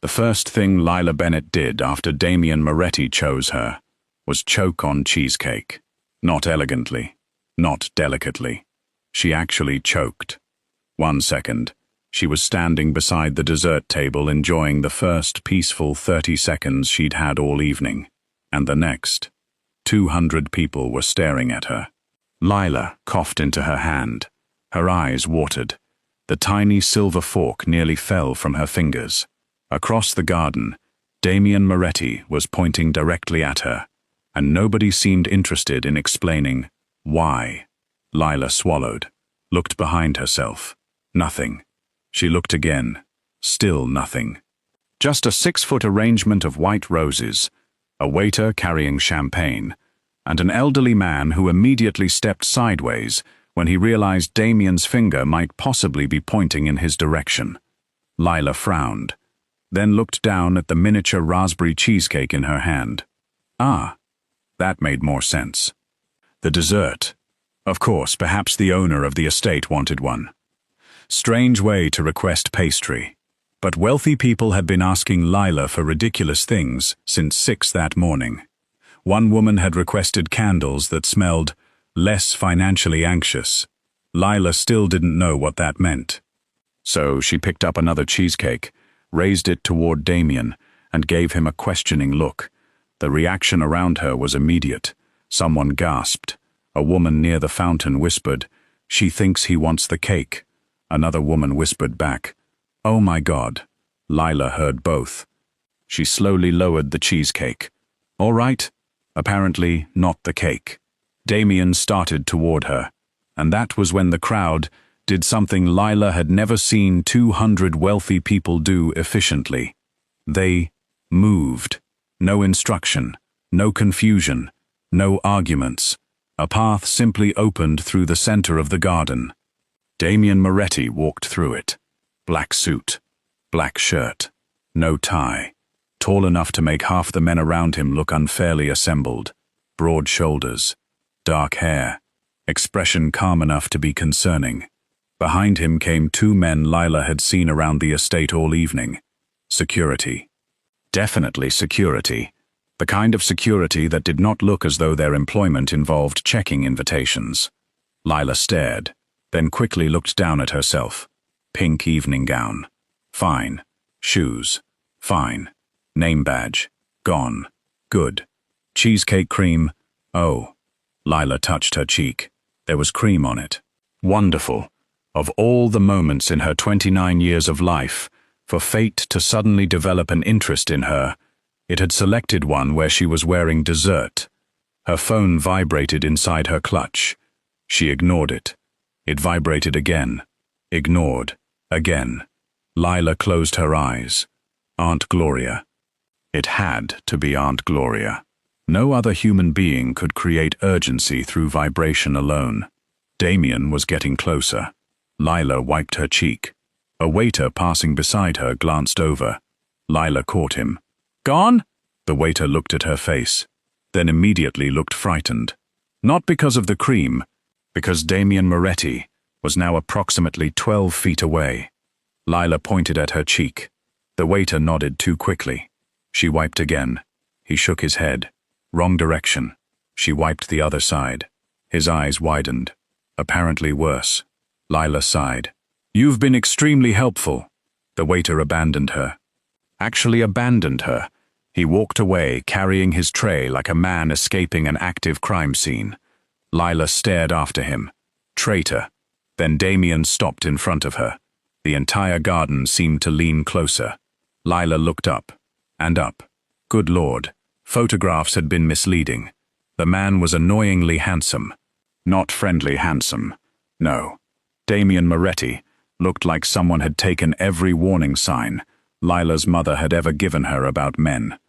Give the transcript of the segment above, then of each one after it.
The first thing Lila Bennett did after Damian Moretti chose her was choke on cheesecake. Not elegantly, not delicately. She actually choked. 1 second, she was standing beside the dessert table enjoying the first peaceful 30 seconds she'd had all evening. And the next, 200 people were staring at her. Lila coughed into her hand. Her eyes watered. The tiny silver fork nearly fell from her fingers. Across the garden, Damian Moretti was pointing directly at her, and nobody seemed interested in explaining why. Lila swallowed, looked behind herself. Nothing. She looked again. Still nothing. Just a 6-foot arrangement of white roses, a waiter carrying champagne, and an elderly man who immediately stepped sideways when he realized Damian's finger might possibly be pointing in his direction. Lila frowned, then looked down at the miniature raspberry cheesecake in her hand. Ah, that made more sense. The dessert. Of course, perhaps the owner of the estate wanted one. Strange way to request pastry. But wealthy people had been asking Lila for ridiculous things since 6 that morning. One woman had requested candles that smelled less financially anxious. Lila still didn't know what that meant. So she picked up another cheesecake, raised it toward Damian, and gave him a questioning look. The reaction around her was immediate. Someone gasped. A woman near the fountain whispered, "She thinks he wants the cake." Another woman whispered back, "Oh my God." Lila heard both. She slowly lowered the cheesecake. All right, apparently not the cake. Damian started toward her, and that was when the crowd did something Lila had never seen 200 wealthy people do efficiently. They moved. No instruction, no confusion, no arguments. A path simply opened through the center of the garden. Damian Moretti walked through it. Black suit, black shirt, no tie. Tall enough to make half the men around him look unfairly assembled. Broad shoulders, dark hair, expression calm enough to be concerning. Behind him came 2 men Lila had seen around the estate all evening. Security. Definitely security. The kind of security that did not look as though their employment involved checking invitations. Lila stared, then quickly looked down at herself. Pink evening gown. Fine. Shoes. Fine. Name badge. Gone. Good. Cheesecake cream. Oh. Lila touched her cheek. There was cream on it. Wonderful. Of all the moments in her 29 years of life, for fate to suddenly develop an interest in her, it had selected one where she was wearing dessert. Her phone vibrated inside her clutch. She ignored it. It vibrated again. Ignored. Again. Lila closed her eyes. Aunt Gloria. It had to be Aunt Gloria. No other human being could create urgency through vibration alone. Damian was getting closer. Lila wiped her cheek. A waiter passing beside her glanced over. Lila caught him. "Gone?" The waiter looked at her face, then immediately looked frightened. Not because of the cream, because Damian Moretti was now approximately 12 feet away. Lila pointed at her cheek. The waiter nodded too quickly. She wiped again. He shook his head. Wrong direction. She wiped the other side. His eyes widened. Apparently worse. Lila sighed. "You've been extremely helpful." The waiter abandoned her. Actually abandoned her. He walked away, carrying his tray like a man escaping an active crime scene. Lila stared after him. Traitor. Then Damian stopped in front of her. The entire garden seemed to lean closer. Lila looked up. And up. Good Lord. Photographs had been misleading. The man was annoyingly handsome. Not friendly handsome. No. Damian Moretti looked like someone had taken every warning sign Lila's mother had ever given her about men,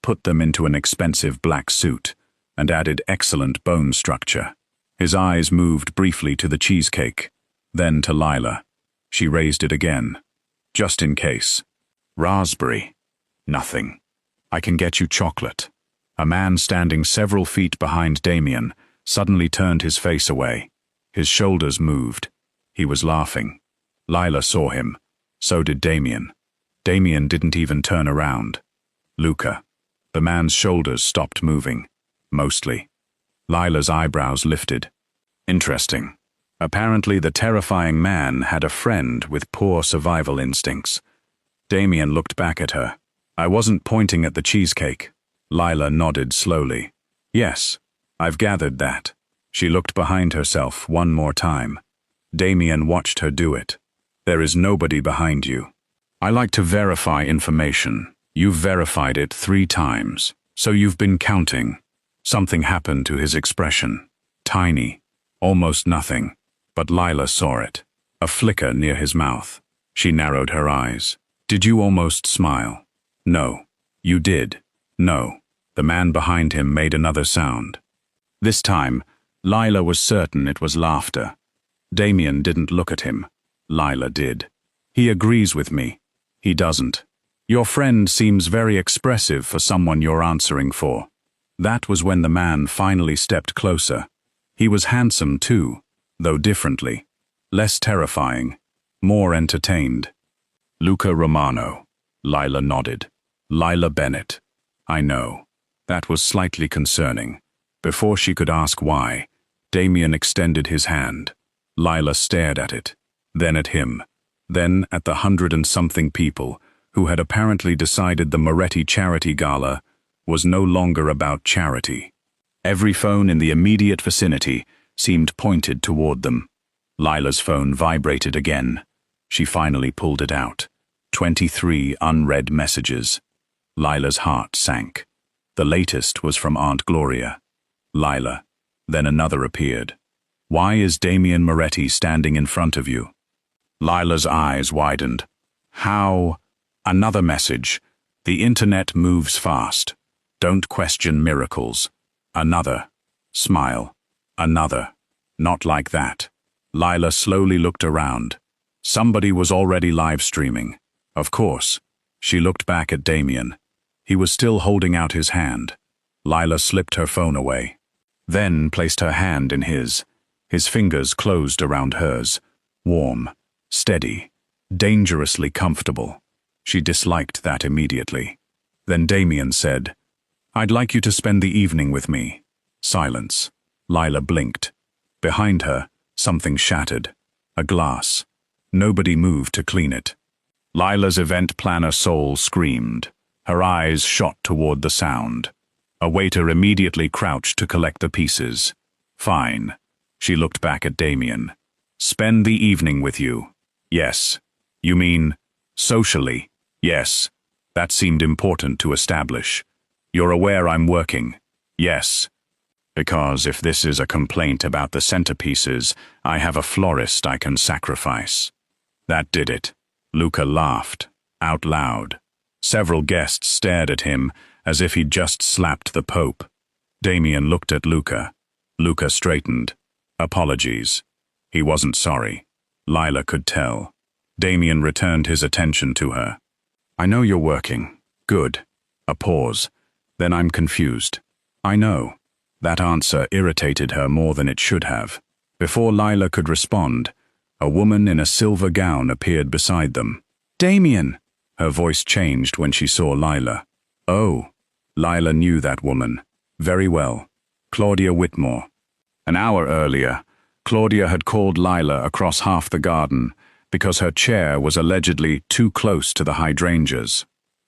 put them into an expensive black suit, and added excellent bone structure. His eyes moved briefly to the cheesecake, then to Lila. She raised it again. Just in case. Raspberry. Nothing. I can get you chocolate. A man standing several feet behind Damian suddenly turned his face away. His shoulders moved. He was laughing. Lila saw him. So did Damian. Damien didn't even turn around. Luca. The man's shoulders stopped moving. Mostly. Lila's eyebrows lifted. Interesting. Apparently the terrifying man had a friend with poor survival instincts. Damien looked back at her. I wasn't pointing at the cheesecake. Lila nodded slowly. Yes, I've gathered that. She looked behind herself one more time. Damien watched her do it. There is nobody behind you. I like to verify information. You've verified it 3 times. So you've been counting. Something happened to his expression. Tiny. Almost nothing. But Lila saw it. A flicker near his mouth. She narrowed her eyes. Did you almost smile? No. You did. No. The man behind him made another sound. This time, Lila was certain it was laughter. Damien didn't look at him. Lila did. He agrees with me. He doesn't. Your friend seems very expressive for someone you're answering for. That was when the man finally stepped closer. He was handsome too, though differently. Less terrifying. More entertained. Luca Romano. Lila nodded. Lila Bennett. I know. That was slightly concerning. Before she could ask why, Damien extended his hand. Lila stared at it, then at him, then at the 100-and-something people who had apparently decided the Moretti Charity Gala was no longer about charity. Every phone in the immediate vicinity seemed pointed toward them. Lila's phone vibrated again. She finally pulled it out. 23 unread messages. Lila's heart sank. The latest was from Aunt Gloria. Lila. Then another appeared. Why is Damien Moretti standing in front of you? Lila's eyes widened. How? Another message. The internet moves fast. Don't question miracles. Another. Smile. Another. Not like that. Lila slowly looked around. Somebody was already live streaming. Of course. She looked back at Damien. He was still holding out his hand. Lila slipped her phone away. Then placed her hand in his. His fingers closed around hers. Warm. Steady. Dangerously comfortable. She disliked that immediately. Then Damien said, I'd like you to spend the evening with me. Silence. Lila blinked. Behind her, something shattered. A glass. Nobody moved to clean it. Lila's event planner soul screamed. Her eyes shot toward the sound. A waiter immediately crouched to collect the pieces. Fine. She looked back at Damien. Spend the evening with you. Yes. You mean, socially? Yes. That seemed important to establish. You're aware I'm working? Yes. Because if this is a complaint about the centerpieces, I have a florist I can sacrifice. That did it. Luca laughed. Out loud. Several guests stared at him as if he'd just slapped the Pope. Damien looked at Luca. Luca straightened. Apologies. He wasn't sorry. Lila could tell. Damien returned his attention to her. I know you're working. Good. A pause. Then I'm confused. I know. That answer irritated her more than it should have. Before Lila could respond, a woman in a silver gown appeared beside them. Damien! Her voice changed when she saw Lila. Oh. Lila knew that woman. Very well. Claudia Whitmore. An hour earlier, Claudia had called Lila across half the garden because her chair was allegedly too close to the hydrangeas.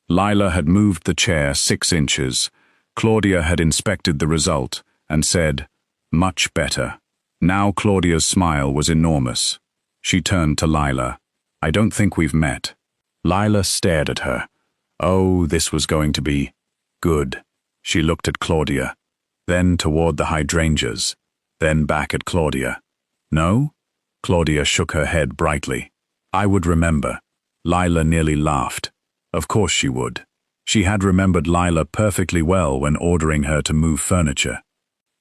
Lila had moved the chair 6 inches. Claudia had inspected the result and said, much better. Now Claudia's smile was enormous. She turned to Lila. I don't think we've met. Lila stared at her. Oh, this was going to be good. She looked at Claudia, then toward the hydrangeas, then back at Claudia. No? Claudia shook her head brightly. I would remember. Lila nearly laughed. Of course she would. She had remembered Lila perfectly well when ordering her to move furniture.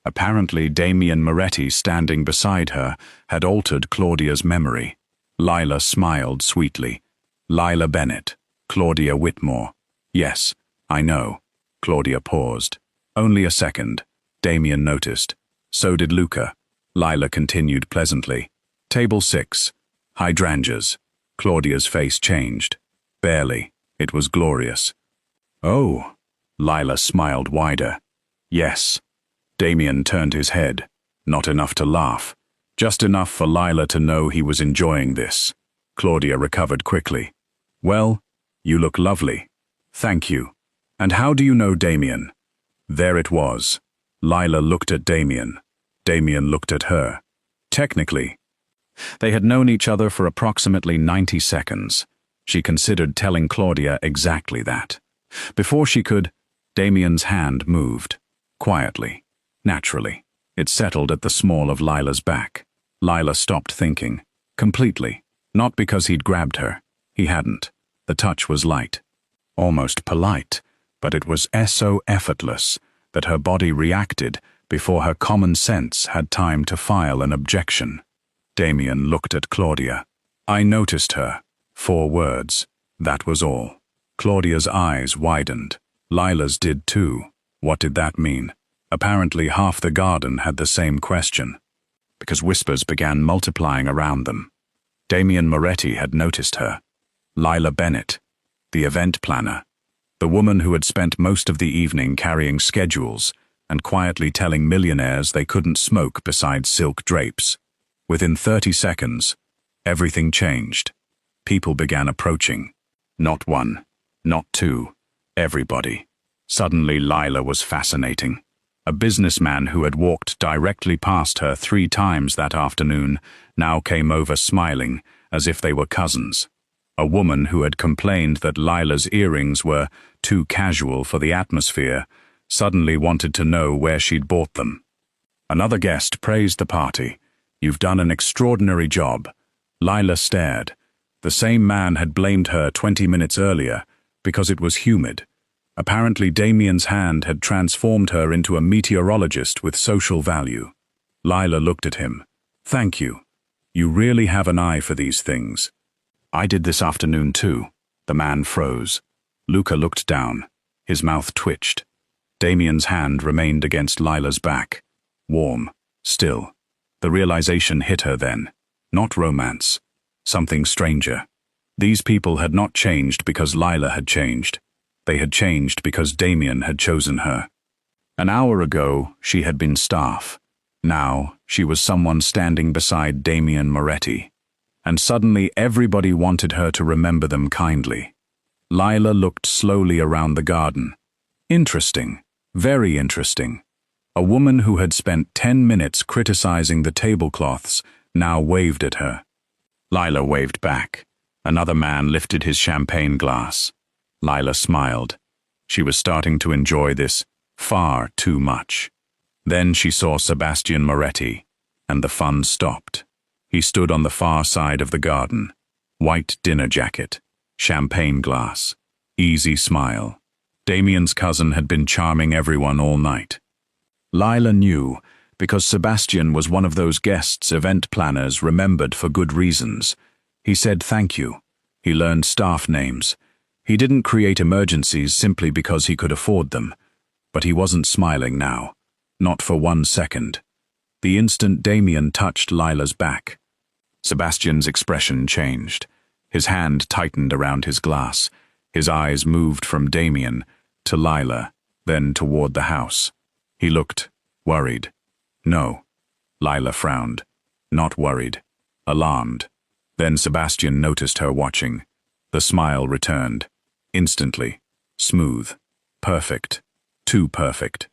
Apparently Damien Moretti standing beside her had altered Claudia's memory. Lila smiled sweetly. Lila Bennett. Claudia Whitmore. Yes, I know. Claudia paused. Only a second. Damien noticed. So did Luca. Lila continued pleasantly. Table 6. Hydrangeas. Claudia's face changed. Barely. It was glorious. Oh, Lila smiled wider. Yes. Damien turned his head. Not enough to laugh. Just enough for Lila to know he was enjoying this. Claudia recovered quickly. Well, you look lovely. Thank you. And how do you know Damien? There it was. Lila looked at Damien. Damien looked at her. Technically, they had known each other for approximately 90 seconds. She considered telling Claudia exactly that. Before she could, Damien's hand moved. Quietly. Naturally. It settled at the small of Lila's back. Lila stopped thinking. Completely. Not because he'd grabbed her. He hadn't. The touch was light. Almost polite. But it was so effortless that her body reacted before her common sense had time to file an objection. Damien looked at Claudia. I noticed her. 4 words. That was all. Claudia's eyes widened. Lila's did too. What did that mean? Apparently half the garden had the same question. Because whispers began multiplying around them. Damien Moretti had noticed her. Lila Bennett, the event planner. The woman who had spent most of the evening carrying schedules and quietly telling millionaires they couldn't smoke beside silk drapes. Within 30 seconds, everything changed. People began approaching. Not one, not two, everybody. Suddenly Lila was fascinating. A businessman who had walked directly past her 3 times that afternoon now came over smiling, as if they were cousins. A woman who had complained that Lila's earrings were too casual for the atmosphere suddenly wanted to know where she'd bought them. Another guest praised the party. You've done an extraordinary job. Lila stared. The same man had blamed her 20 minutes earlier because it was humid. Apparently Damien's hand had transformed her into a meteorologist with social value. Lila looked at him. Thank you. You really have an eye for these things. I did this afternoon too. The man froze. Luca looked down. His mouth twitched. Damien's hand remained against Lila's back. Warm. Still. The realization hit her then. Not romance. Something stranger. These people had not changed because Lila had changed. They had changed because Damien had chosen her. An hour ago, she had been staff. Now, she was someone standing beside Damien Moretti. And suddenly everybody wanted her to remember them kindly. Lila looked slowly around the garden. Interesting. Very interesting. A woman who had spent 10 minutes criticizing the tablecloths now waved at her. Lila waved back. Another man lifted his champagne glass. Lila smiled. She was starting to enjoy this far too much. Then she saw Sebastian Moretti, and the fun stopped. He stood on the far side of the garden. White dinner jacket, champagne glass, easy smile. Damien's cousin had been charming everyone all night. Lila knew, because Sebastian was one of those guests event planners remembered for good reasons. He said thank you. He learned staff names. He didn't create emergencies simply because he could afford them. But he wasn't smiling now. Not for 1 second. The instant Damien touched Lila's back, Sebastian's expression changed. His hand tightened around his glass. His eyes moved from Damien to Lila, then toward the house. He looked worried. No. Lila frowned. Not worried. Alarmed. Then Sebastian noticed her watching. The smile returned. Instantly. Smooth. Perfect. Too perfect.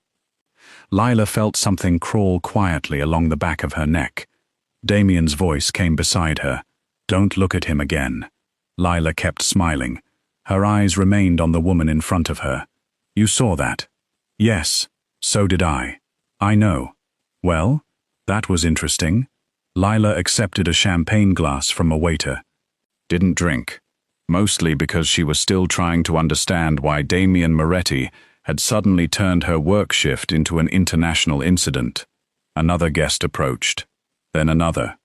Lila felt something crawl quietly along the back of her neck. Damien's voice came beside her. Don't look at him again. Lila kept smiling. Her eyes remained on the woman in front of her. You saw that? Yes. So did I. I know. Well, that was interesting. Lila accepted a champagne glass from a waiter. Didn't drink. Mostly because she was still trying to understand why Damien Moretti had suddenly turned her work shift into an international incident. Another guest approached. Then another.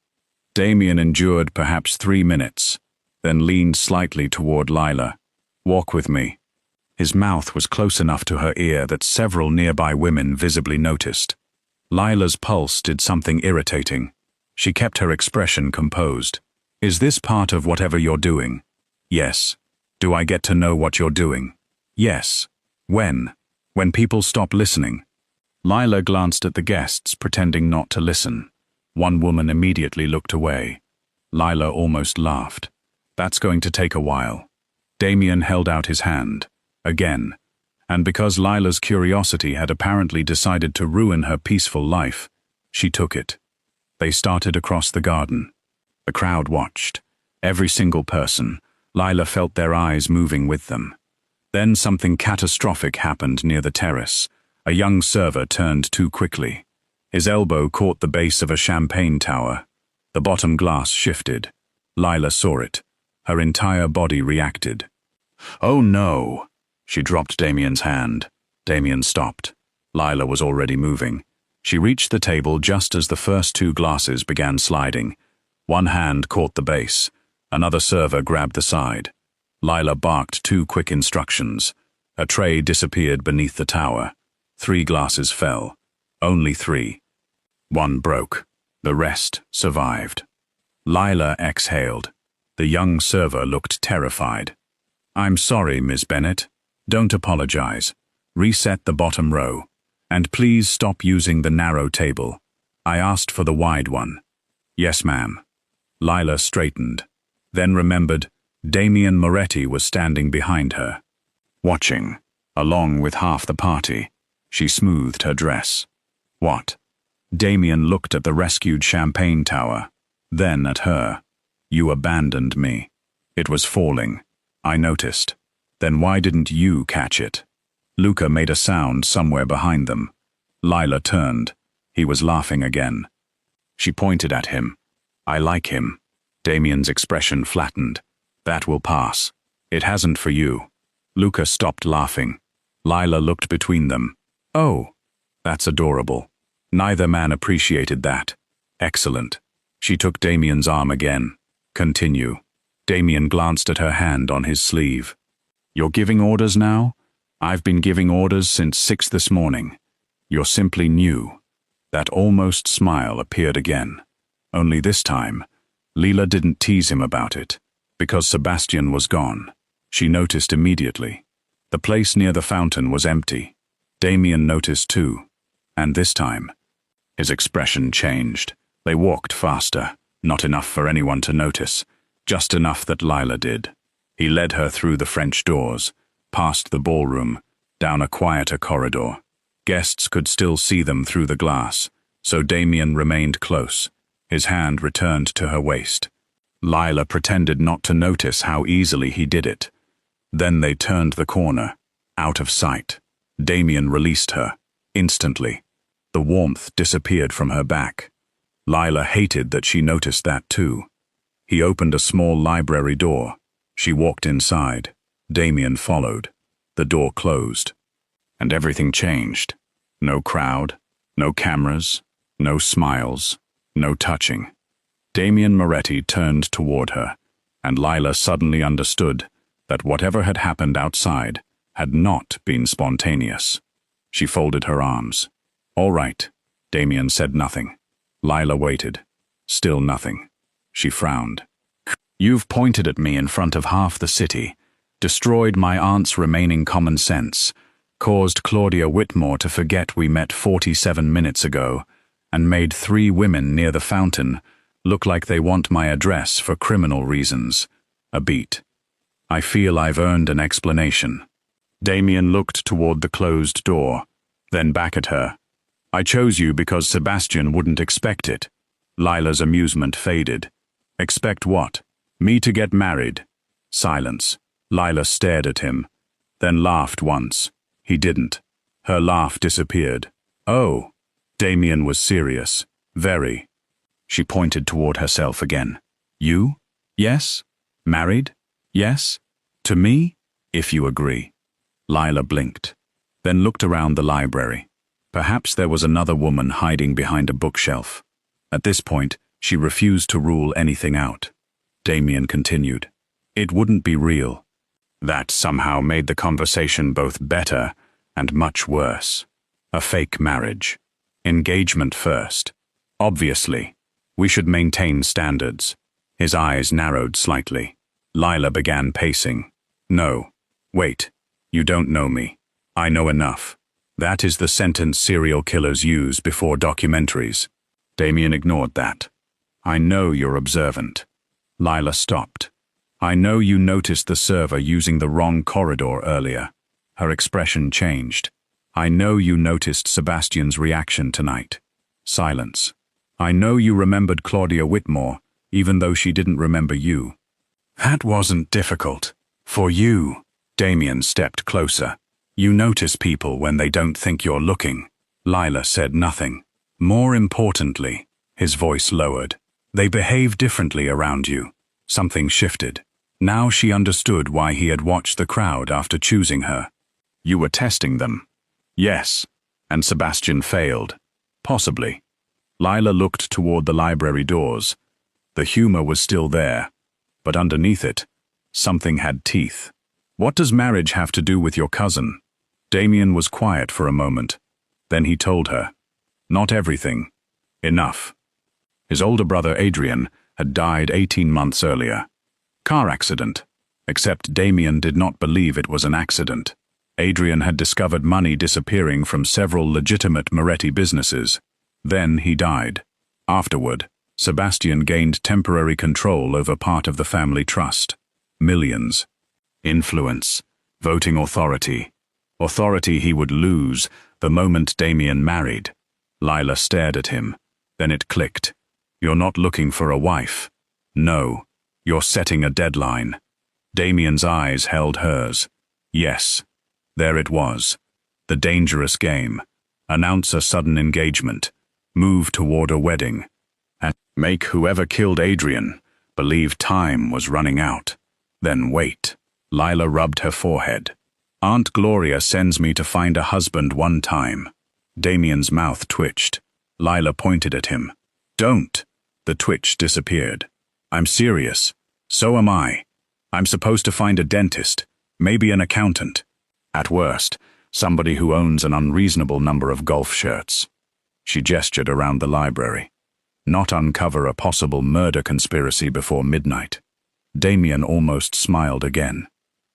Damien endured perhaps 3 minutes, then leaned slightly toward Lila. Walk with me. His mouth was close enough to her ear that several nearby women visibly noticed. Lila's pulse did something irritating. She kept her expression composed. Is this part of whatever you're doing? Yes. Do I get to know what you're doing? Yes. When? When people stop listening. Lila glanced at the guests, pretending not to listen. One woman immediately looked away. Lila almost laughed. That's going to take a while. Damien held out his hand. Again. And because Lila's curiosity had apparently decided to ruin her peaceful life, she took it. They started across the garden. The crowd watched. Every single person. Lila felt their eyes moving with them. Then something catastrophic happened near the terrace. A young server turned too quickly. His elbow caught the base of a champagne tower. The bottom glass shifted. Lila saw it. Her entire body reacted. Oh no! She dropped Damien's hand. Damien stopped. Lila was already moving. She reached the table just as the first two glasses began sliding. One hand caught the base. Another server grabbed the side. Lila barked two quick instructions. A tray disappeared beneath the tower. 3 glasses fell. Only 3. One broke. The rest survived. Lila exhaled. The young server looked terrified. I'm sorry, Miss Bennett. Don't apologize. Reset the bottom row. And please stop using the narrow table. I asked for the wide one. Yes, ma'am. Lila straightened. Then remembered Damien Moretti was standing behind her. Watching, along with half the party. She smoothed her dress. What? Damien looked at the rescued champagne tower. Then at her. You abandoned me. It was falling. I noticed. Then why didn't you catch it? Luca made a sound somewhere behind them. Lila turned. He was laughing again. She pointed at him. I like him. Damien's expression flattened. That will pass. It hasn't for you. Luca stopped laughing. Lila looked between them. Oh, that's adorable. Neither man appreciated that. Excellent. She took Damien's arm again. Continue. Damien glanced at her hand on his sleeve. You're giving orders now? I've been giving orders since 6 this morning. You're simply new. That almost smile appeared again. Only this time, Lila didn't tease him about it. Because Sebastian was gone. She noticed immediately. The place near the fountain was empty. Damien noticed too. And this time, his expression changed. They walked faster. Not enough for anyone to notice. Just enough that Lila did. He led her through the French doors, past the ballroom, down a quieter corridor. Guests could still see them through the glass, so Damien remained close. His hand returned to her waist. Lila pretended not to notice how easily he did it. Then they turned the corner, out of sight. Damien released her, instantly. The warmth disappeared from her back. Lila hated that she noticed that too. He opened a small library door. She walked inside. Damien followed. The door closed. And everything changed. No crowd, no cameras, no smiles, no touching. Damien Moretti turned toward her, and Lila suddenly understood that whatever had happened outside had not been spontaneous. She folded her arms. All right. Damien said nothing. Lila waited. Still nothing. She frowned. You've pointed at me in front of half the city, destroyed my aunt's remaining common sense, caused Claudia Whitmore to forget we met 47 minutes ago, and made 3 women near the fountain look like they want my address for criminal reasons. A beat. I feel I've earned an explanation. Damien looked toward the closed door, then back at her. I chose you because Sebastian wouldn't expect it. Lila's amusement faded. Expect what? Me to get married? Silence. Lila stared at him, then laughed once. He didn't. Her laugh disappeared. Oh. Damien was serious. Very. She pointed toward herself again. You? Yes? Married? Yes? To me? If you agree. Lila blinked, then looked around the library. Perhaps there was another woman hiding behind a bookshelf. At this point, she refused to rule anything out. Damien continued. It wouldn't be real. That somehow made the conversation both better and much worse. A fake marriage. Engagement first. Obviously, we should maintain standards. His eyes narrowed slightly. Lila began pacing. No. Wait. You don't know me. I know enough. That is the sentence serial killers use before documentaries. Damien ignored that. I know you're observant. Lila stopped. I know you noticed the server using the wrong corridor earlier. Her expression changed. I know you noticed Sebastian's reaction tonight. Silence. I know you remembered Claudia Whitmore, even though she didn't remember you. That wasn't difficult. For you. Damien stepped closer. You notice people when they don't think you're looking. Lila said nothing. More importantly, his voice lowered. They behave differently around you. Something shifted. Now she understood why he had watched the crowd after choosing her. You were testing them. Yes. And Sebastian failed. Possibly. Lila looked toward the library doors. The humor was still there, but underneath it, something had teeth. What does marriage have to do with your cousin? Damien was quiet for a moment. Then he told her. Not everything. Enough. His older brother Adrian had died 18 months earlier. Car accident. Except Damien did not believe it was an accident. Adrian had discovered money disappearing from several legitimate Moretti businesses. Then he died. Afterward, Sebastian gained temporary control over part of the family trust. Millions. Influence. Voting authority. Authority he would lose the moment Damien married. Lila stared at him. Then it clicked. You're not looking for a wife. No. You're setting a deadline. Damien's eyes held hers. Yes. There it was. The dangerous game. Announce a sudden engagement. Move toward a wedding. And make whoever killed Adrian believe time was running out. Then wait. Lila rubbed her forehead. Aunt Gloria sends me to find a husband one time. Damien's mouth twitched. Lila pointed at him. Don't. The twitch disappeared. I'm serious. So am I. I'm supposed to find a dentist, maybe an accountant. At worst, somebody who owns an unreasonable number of golf shirts. She gestured around the library. Not uncover a possible murder conspiracy before midnight. Damien almost smiled again.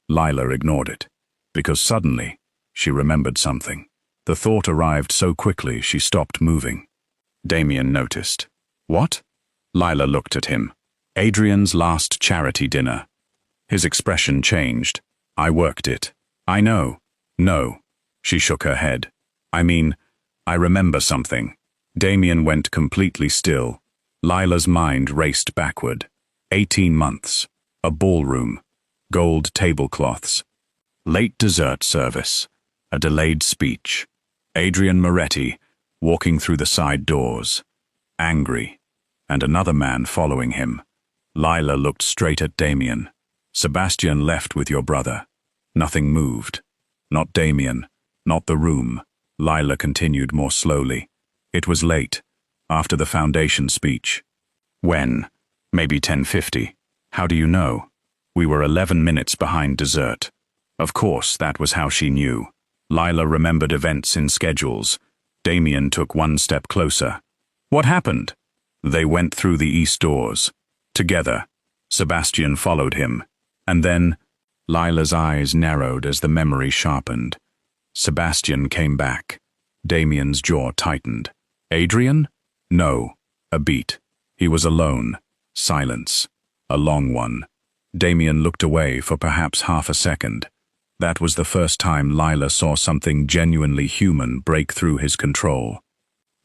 Lila ignored it, because suddenly she remembered something. The thought arrived so quickly she stopped moving. Damien noticed. What? Lila looked at him. Adrian's last charity dinner. His expression changed. I worked it. I know. No. She shook her head. I mean, I remember something. Damien went completely still. Lila's mind raced backward. 18 months. A ballroom. Gold tablecloths. Late dessert service. A delayed speech. Adrian Moretti, walking through the side doors. Angry. And another man following him. Lila looked straight at Damien. Sebastian left with your brother. Nothing moved. Not Damien. Not the room. Lila continued more slowly. It was late, after the foundation speech. When? Maybe 10:50. How do you know? We were 11 minutes behind dessert. Of course, that was how she knew. Lila remembered events in schedules. Damien took one step closer. What happened? They went through the east doors. Together. Sebastian followed him. And then, Lila's eyes narrowed as the memory sharpened. Sebastian came back. Damien's jaw tightened. Adrian? No. A beat. He was alone. Silence. A long one. Damien looked away for perhaps half a second. That was the first time Lila saw something genuinely human break through his control.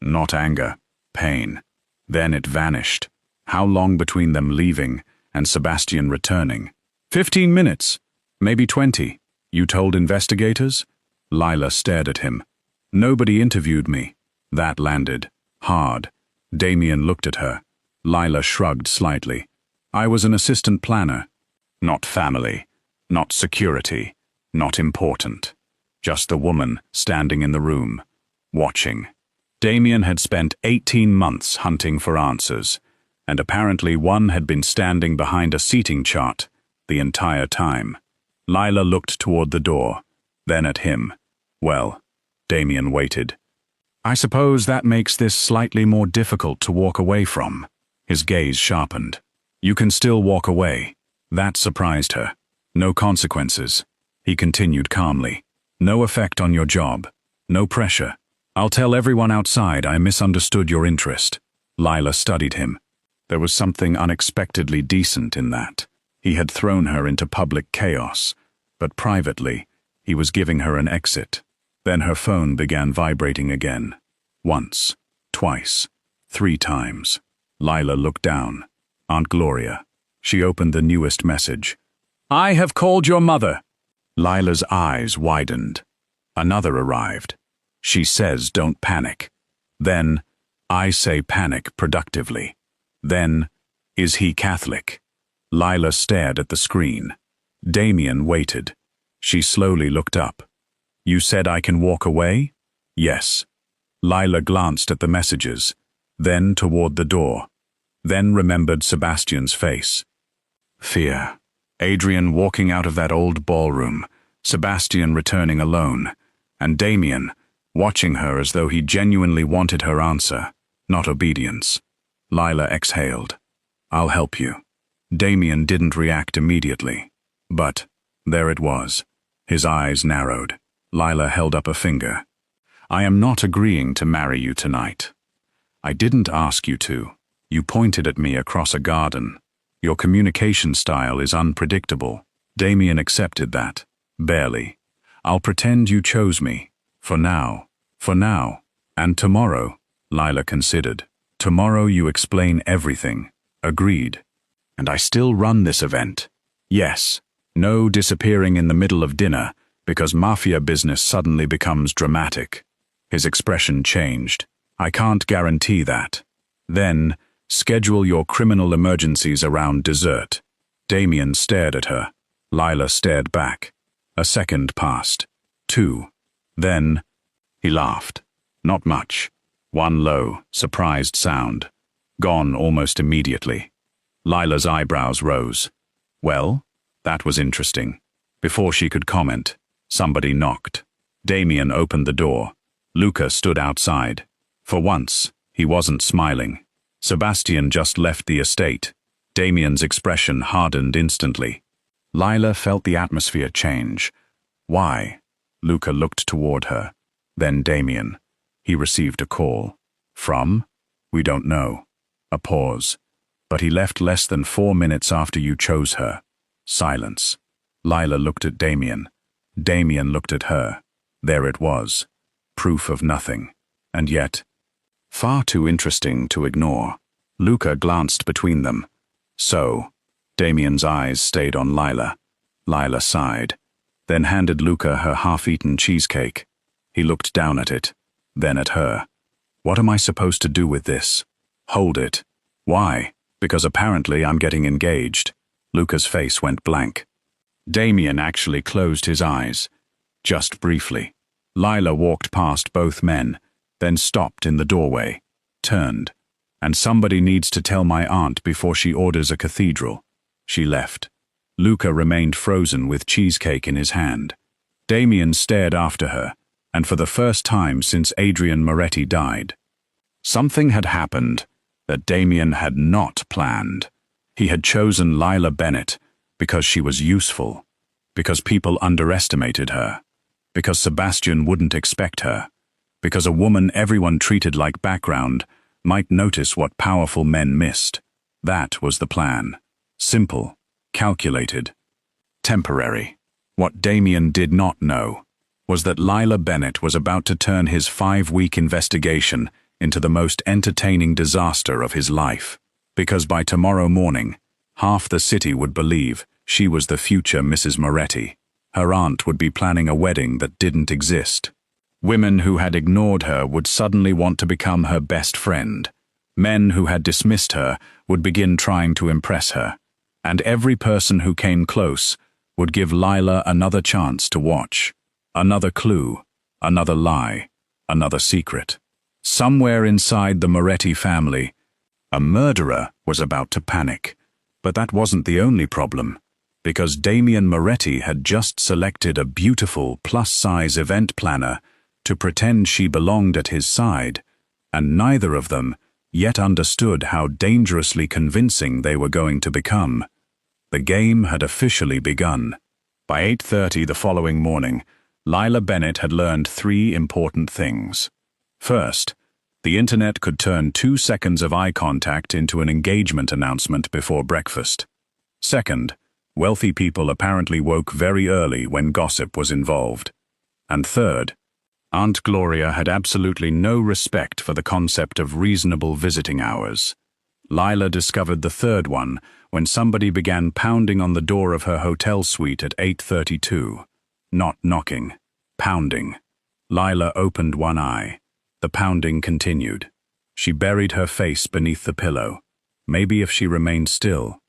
Not anger. Pain. Then it vanished. How long between them leaving and Sebastian returning? 15 minutes. Maybe 20. You told investigators? Lila stared at him. Nobody interviewed me. That landed. Hard. Damien looked at her. Lila shrugged slightly. I was an assistant planner. Not family. Not security. Not important. Just the woman standing in the room. Watching. Damien had spent 18 months hunting for answers, and apparently one had been standing behind a seating chart the entire time. Lila looked toward the door, then at him. Well, Damien waited. I suppose that makes this slightly more difficult to walk away from. His gaze sharpened. You can still walk away. That surprised her. No consequences. He continued calmly. No effect on your job. No pressure. I'll tell everyone outside I misunderstood your interest. Lila studied him. There was something unexpectedly decent in that. He had thrown her into public chaos, but privately, he was giving her an exit. Then her phone began vibrating again. Once, twice, 3 times. Lila looked down. Aunt Gloria. She opened the newest message. I have called your mother. Lila's eyes widened. Another arrived. She says don't panic. Then, I say panic productively. Then, is he Catholic? Lila stared at the screen. Damien waited. She slowly looked up. You said I can walk away? Yes. Lila glanced at the messages, then toward the door, then remembered Sebastian's face. Fear. Adrian walking out of that old ballroom, Sebastian returning alone, and Damien watching her as though he genuinely wanted her answer, not obedience. Lila exhaled. I'll help you. Damien didn't react immediately, but there it was. His eyes narrowed. Lila held up a finger. I am not agreeing to marry you tonight. I didn't ask you to. You pointed at me across a garden. Your communication style is unpredictable. Damien accepted that. Barely. I'll pretend you chose me. For now. For now. And tomorrow, Lila considered. Tomorrow you explain everything. Agreed. And I still run this event. Yes. No disappearing in the middle of dinner because Mafia business suddenly becomes dramatic. His expression changed. I can't guarantee that. Then, schedule your criminal emergencies around dessert. Damien stared at her. Lila stared back. A second passed. 2. Then, he laughed. Not much. One low, surprised sound. Gone almost immediately. Lila's eyebrows rose. Well, that was interesting. Before she could comment, somebody knocked. Damien opened the door. Luca stood outside. For once, he wasn't smiling. Sebastian just left the estate. Damien's expression hardened instantly. Lila felt the atmosphere change. Why? Luca looked toward her. Then Damien. He received a call. From? We don't know. A pause. But he left less than 4 minutes after you chose her. Silence. Lila looked at Damien. Damien looked at her. There it was. Proof of nothing. And yet, far too interesting to ignore. Luca glanced between them. So, Damien's eyes stayed on Lila. Lila sighed, then handed Luca her half-eaten cheesecake. He looked down at it, then at her. What am I supposed to do with this? Hold it. Why? Because apparently I'm getting engaged. Luca's face went blank. Damien actually closed his eyes. Just briefly. Lila walked past both men, then stopped in the doorway, turned. And somebody needs to tell my aunt before she orders a cathedral. She left. Luca remained frozen with cheesecake in his hand. Damien stared after her, and for the first time since Adrian Moretti died. Something had happened that Damien had not planned. He had chosen Lila Bennett because she was useful, because people underestimated her, because Sebastian wouldn't expect her, because a woman everyone treated like background might notice what powerful men missed. That was the plan. Simple, calculated, temporary. What Damien did not know was that Lila Bennett was about to turn his 5-week investigation into the most entertaining disaster of his life, because by tomorrow morning, half the city would believe she was the future Mrs. Moretti. Her aunt would be planning a wedding that didn't exist. Women who had ignored her would suddenly want to become her best friend. Men who had dismissed her would begin trying to impress her. And every person who came close would give Lila another chance to watch. Another clue, another lie, another secret. Somewhere inside the Moretti family, a murderer was about to panic. But that wasn't the only problem, because Damien Moretti had just selected a beautiful plus-size event planner to pretend she belonged at his side, and neither of them yet understood how dangerously convincing they were going to become. The game had officially begun. By 8:30 the following morning, Lila Bennett had learned 3 important things. First, the internet could turn 2 seconds of eye contact into an engagement announcement before breakfast. Second, wealthy people apparently woke very early when gossip was involved. And third, Aunt Gloria had absolutely no respect for the concept of reasonable visiting hours. Lila discovered the third one when somebody began pounding on the door of her hotel suite at 8:32. Not knocking, pounding. Lila opened one eye. The pounding continued. She buried her face beneath the pillow. Maybe if she remained still,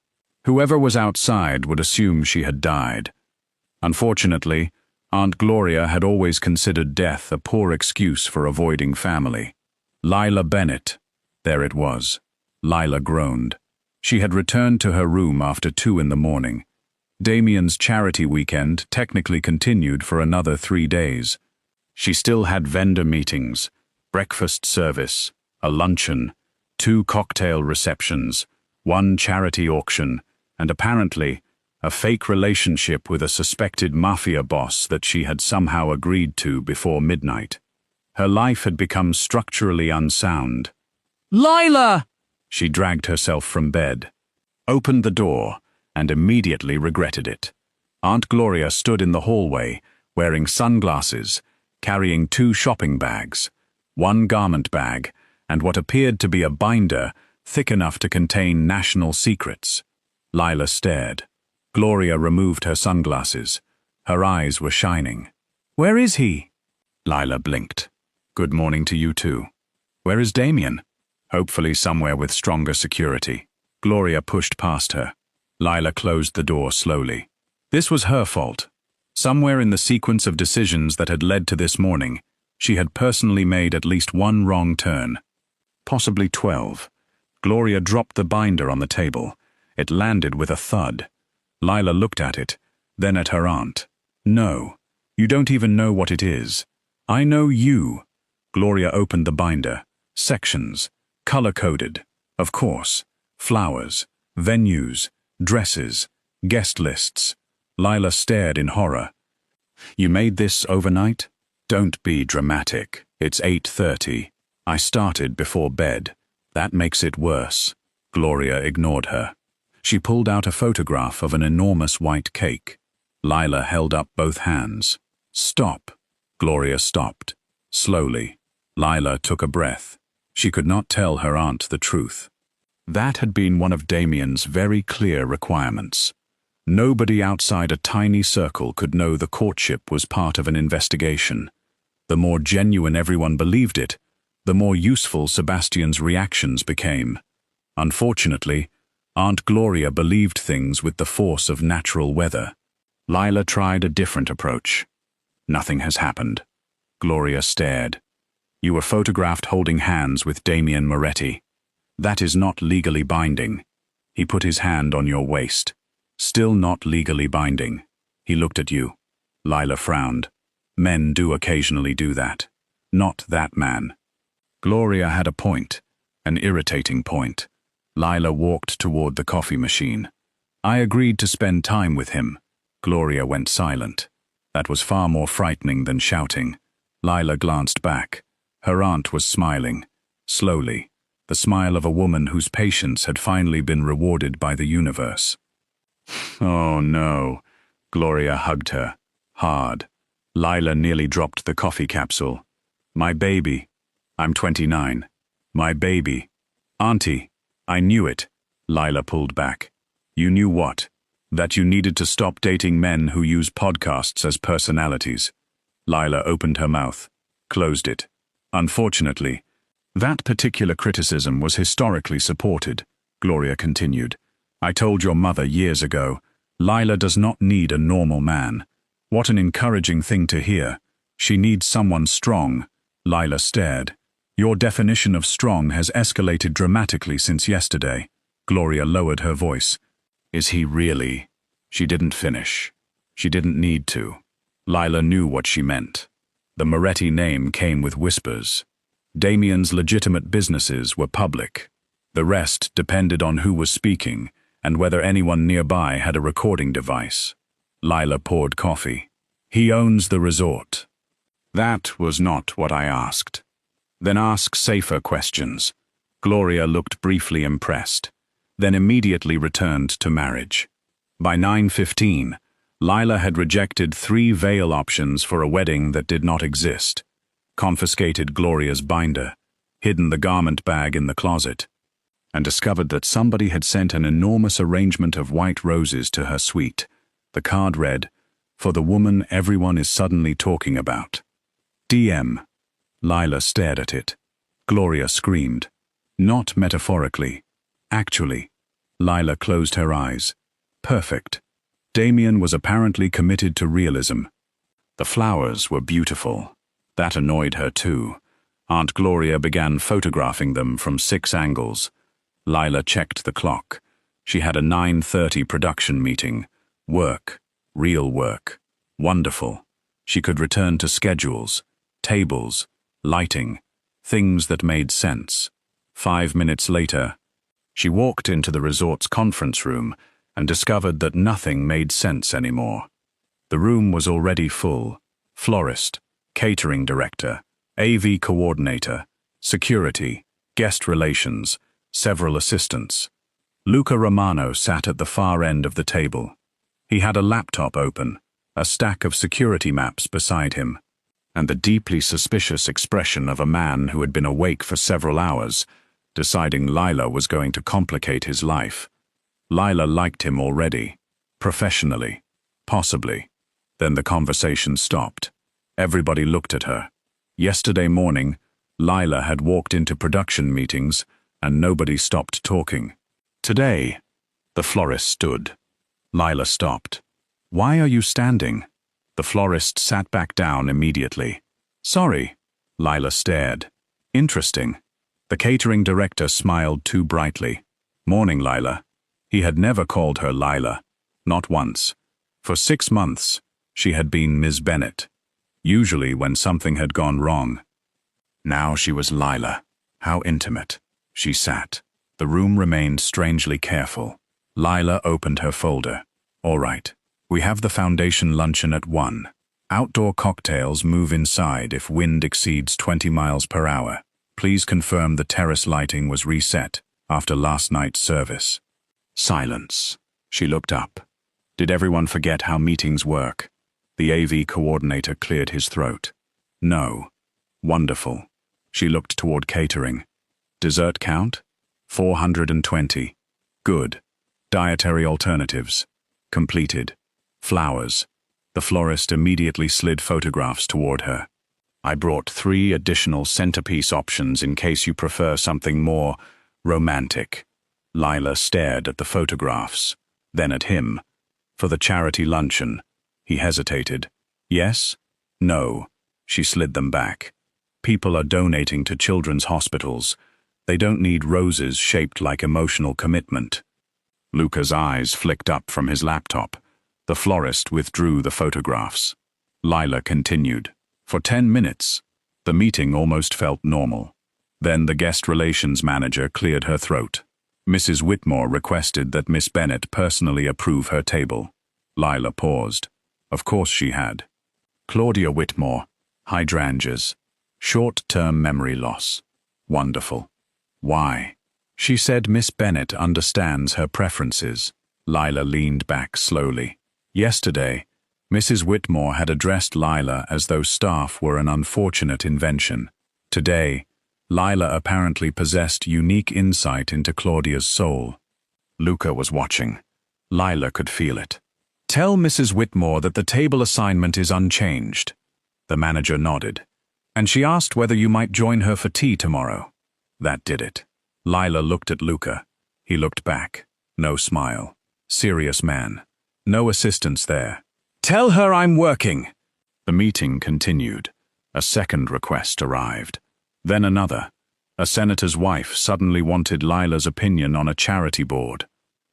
whoever was outside would assume she had died. Unfortunately, Aunt Gloria had always considered death a poor excuse for avoiding family. Lila Bennett. There it was. Lila groaned. She had returned to her room after 2 in the morning. Damien's charity weekend technically continued for another 3 days. She still had vendor meetings, breakfast service, a luncheon, 2 cocktail receptions, 1 charity auction, and apparently a fake relationship with a suspected Mafia boss that she had somehow agreed to before midnight. Her life had become structurally unsound. "Lila!" She dragged herself from bed, opened the door, and immediately regretted it. Aunt Gloria stood in the hallway, wearing sunglasses, carrying 2 shopping bags, 1 garment bag, and what appeared to be a binder thick enough to contain national secrets. Lila stared. Gloria removed her sunglasses. Her eyes were shining. "Where is he?" Lila blinked. "Good morning to you too. Where is Damien?" "Hopefully somewhere with stronger security." Gloria pushed past her. Lila closed the door slowly. This was her fault. Somewhere in the sequence of decisions that had led to this morning, she had personally made at least 1 wrong turn. Possibly 12. Gloria dropped the binder on the table. It landed with a thud. Lila looked at it, then at her aunt. "No, you don't even know what it is. I know you." Gloria opened the binder. Sections. Color-coded. Of course. Flowers. Venues. Dresses. Guest lists. Lila stared in horror. "You made this overnight?" "Don't be dramatic. It's 8:30. I started before bed. That makes it worse." Gloria ignored her. She pulled out a photograph of an enormous white cake. Lila held up both hands. "Stop." Gloria stopped. Slowly. Lila took a breath. She could not tell her aunt the truth. That had been one of Damien's very clear requirements. Nobody outside a tiny circle could know the courtship was part of an investigation. The more genuine everyone believed it, the more useful Sebastian's reactions became. Unfortunately, Aunt Gloria believed things with the force of natural weather. Lila tried a different approach. "Nothing has happened." Gloria stared. "You were photographed holding hands with Damien Moretti. That is not legally binding." He put his hand on your waist. "Still not legally binding." He looked at you. Lila frowned. "Men do occasionally do that. Not that man." Gloria had a point, an irritating point. Lila walked toward the coffee machine. "I agreed to spend time with him." Gloria went silent. That was far more frightening than shouting. Lila glanced back. Her aunt was smiling. Slowly. The smile of a woman whose patience had finally been rewarded by the universe. "Oh no." Gloria hugged her. Hard. Lila nearly dropped the coffee capsule. "My baby. I'm 29. My baby. Auntie. I knew it." Lila pulled back. "You knew what?" "That you needed to stop dating men who use podcasts as personalities." Lila opened her mouth, closed it. "Unfortunately, that particular criticism was historically supported," Gloria continued. "I told your mother years ago, Lila does not need a normal man." "What an encouraging thing to hear. She needs someone strong." Lila stared. "Your definition of strong has escalated dramatically since yesterday." Gloria lowered her voice. "Is he really?" She didn't finish. She didn't need to. Lila knew what she meant. The Moretti name came with whispers. Damien's legitimate businesses were public. The rest depended on who was speaking and whether anyone nearby had a recording device. Lila poured coffee. He owns the resort. That was not what I asked. Then ask safer questions. Gloria looked briefly impressed, then immediately returned to marriage. By 9:15, Lila had rejected 3 veil options for a wedding that did not exist, confiscated Gloria's binder, hidden the garment bag in the closet, and discovered that somebody had sent an enormous arrangement of white roses to her suite. The card read, "For the woman everyone is suddenly talking about. DM." Lila stared at it. Gloria screamed. Not metaphorically. Actually. Lila closed her eyes. Perfect. Damien was apparently committed to realism. The flowers were beautiful. That annoyed her too. Aunt Gloria began photographing them from 6 angles. Lila checked the clock. She had a 9:30 production meeting. Work. Real work. Wonderful. She could return to schedules, tables, lighting, things that made sense. 5 minutes later, she walked into the resort's conference room and discovered that nothing made sense anymore. The room was already full. Florist, catering director, AV coordinator, security, guest relations, several assistants. Luca Romano sat at the far end of the table. He had a laptop open, a stack of security maps beside him, and the deeply suspicious expression of a man who had been awake for several hours, deciding Lila was going to complicate his life. Lila liked him already, professionally, possibly. Then the conversation stopped. Everybody looked at her. Yesterday morning, Lila had walked into production meetings and nobody stopped talking. Today, the florist stood. Lila stopped. "Why are you standing?" The florist sat back down immediately. "Sorry." Lila stared. "Interesting." The catering director smiled too brightly. "Morning, Lila." He had never called her Lila. Not once. For 6 months, she had been Ms. Bennett. Usually when something had gone wrong. Now she was Lila. How intimate. She sat. The room remained strangely careful. Lila opened her folder. "All right. We have the foundation luncheon at 1. Outdoor cocktails move inside if wind exceeds 20 miles per hour. Please confirm the terrace lighting was reset after last night's service." Silence. She looked up. Did everyone forget how meetings work? The AV coordinator cleared his throat. "No." "Wonderful." She looked toward catering. "Dessert count?" 420. "Good. Dietary alternatives?" "Completed." "Flowers." The florist immediately slid photographs toward her. "I brought 3 additional centerpiece options in case you prefer something more romantic." Lila stared at the photographs, then at him. "For the charity luncheon." He hesitated. "Yes? No." She slid them back. "People are donating to children's hospitals. They don't need roses shaped like emotional commitment." Luca's eyes flicked up from his laptop. The florist withdrew the photographs. Lila continued. For 10 minutes, the meeting almost felt normal. Then the guest relations manager cleared her throat. Mrs. Whitmore requested that Miss Bennett personally approve her table. Lila paused. Of course she had. Claudia Whitmore, hydrangeas, short-term memory loss. Wonderful. Why? She said Miss Bennett understands her preferences. Lila leaned back slowly. Yesterday, Mrs. Whitmore had addressed Lila as though staff were an unfortunate invention. Today, Lila apparently possessed unique insight into Claudia's soul. Luca was watching. Lila could feel it. "Tell Mrs. Whitmore that the table assignment is unchanged." The manager nodded. "And she asked whether you might join her for tea tomorrow." That did it. Lila looked at Luca. He looked back. No smile. Serious man. No assistance there. "Tell her I'm working." The meeting continued. A second request arrived. Then another. A senator's wife suddenly wanted Lila's opinion on a charity board.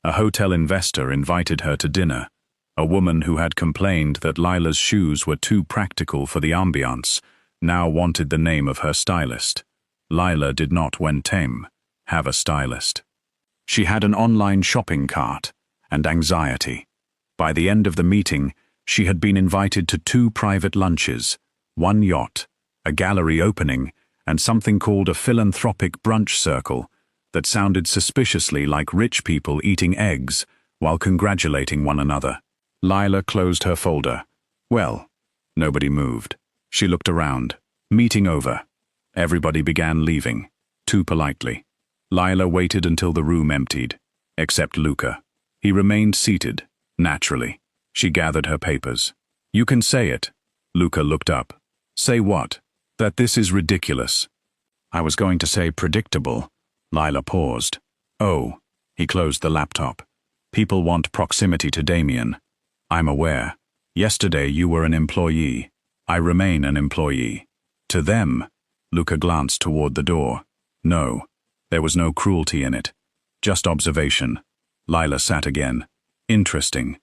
A hotel investor invited her to dinner. A woman who had complained that Lila's shoes were too practical for the ambiance now wanted the name of her stylist. Lila did not, when tame, have a stylist. She had an online shopping cart and anxiety. By the end of the meeting, she had been invited to 2 private lunches, 1 yacht, a gallery opening, and something called a philanthropic brunch circle that sounded suspiciously like rich people eating eggs while congratulating one another. Lila closed her folder. Well, nobody moved. She looked around. Meeting over. Everybody began leaving, too politely. Lila waited until the room emptied, except Luca. He remained seated, naturally. She gathered her papers. You can say it. Luca looked up. Say what? That this is ridiculous. I was going to say predictable. Lila paused. Oh, he closed the laptop. People want proximity to Damien. I'm aware. Yesterday you were an employee. I remain an employee. To them, Luca glanced toward the door. No, there was no cruelty in it. Just observation. Lila sat again. Interesting.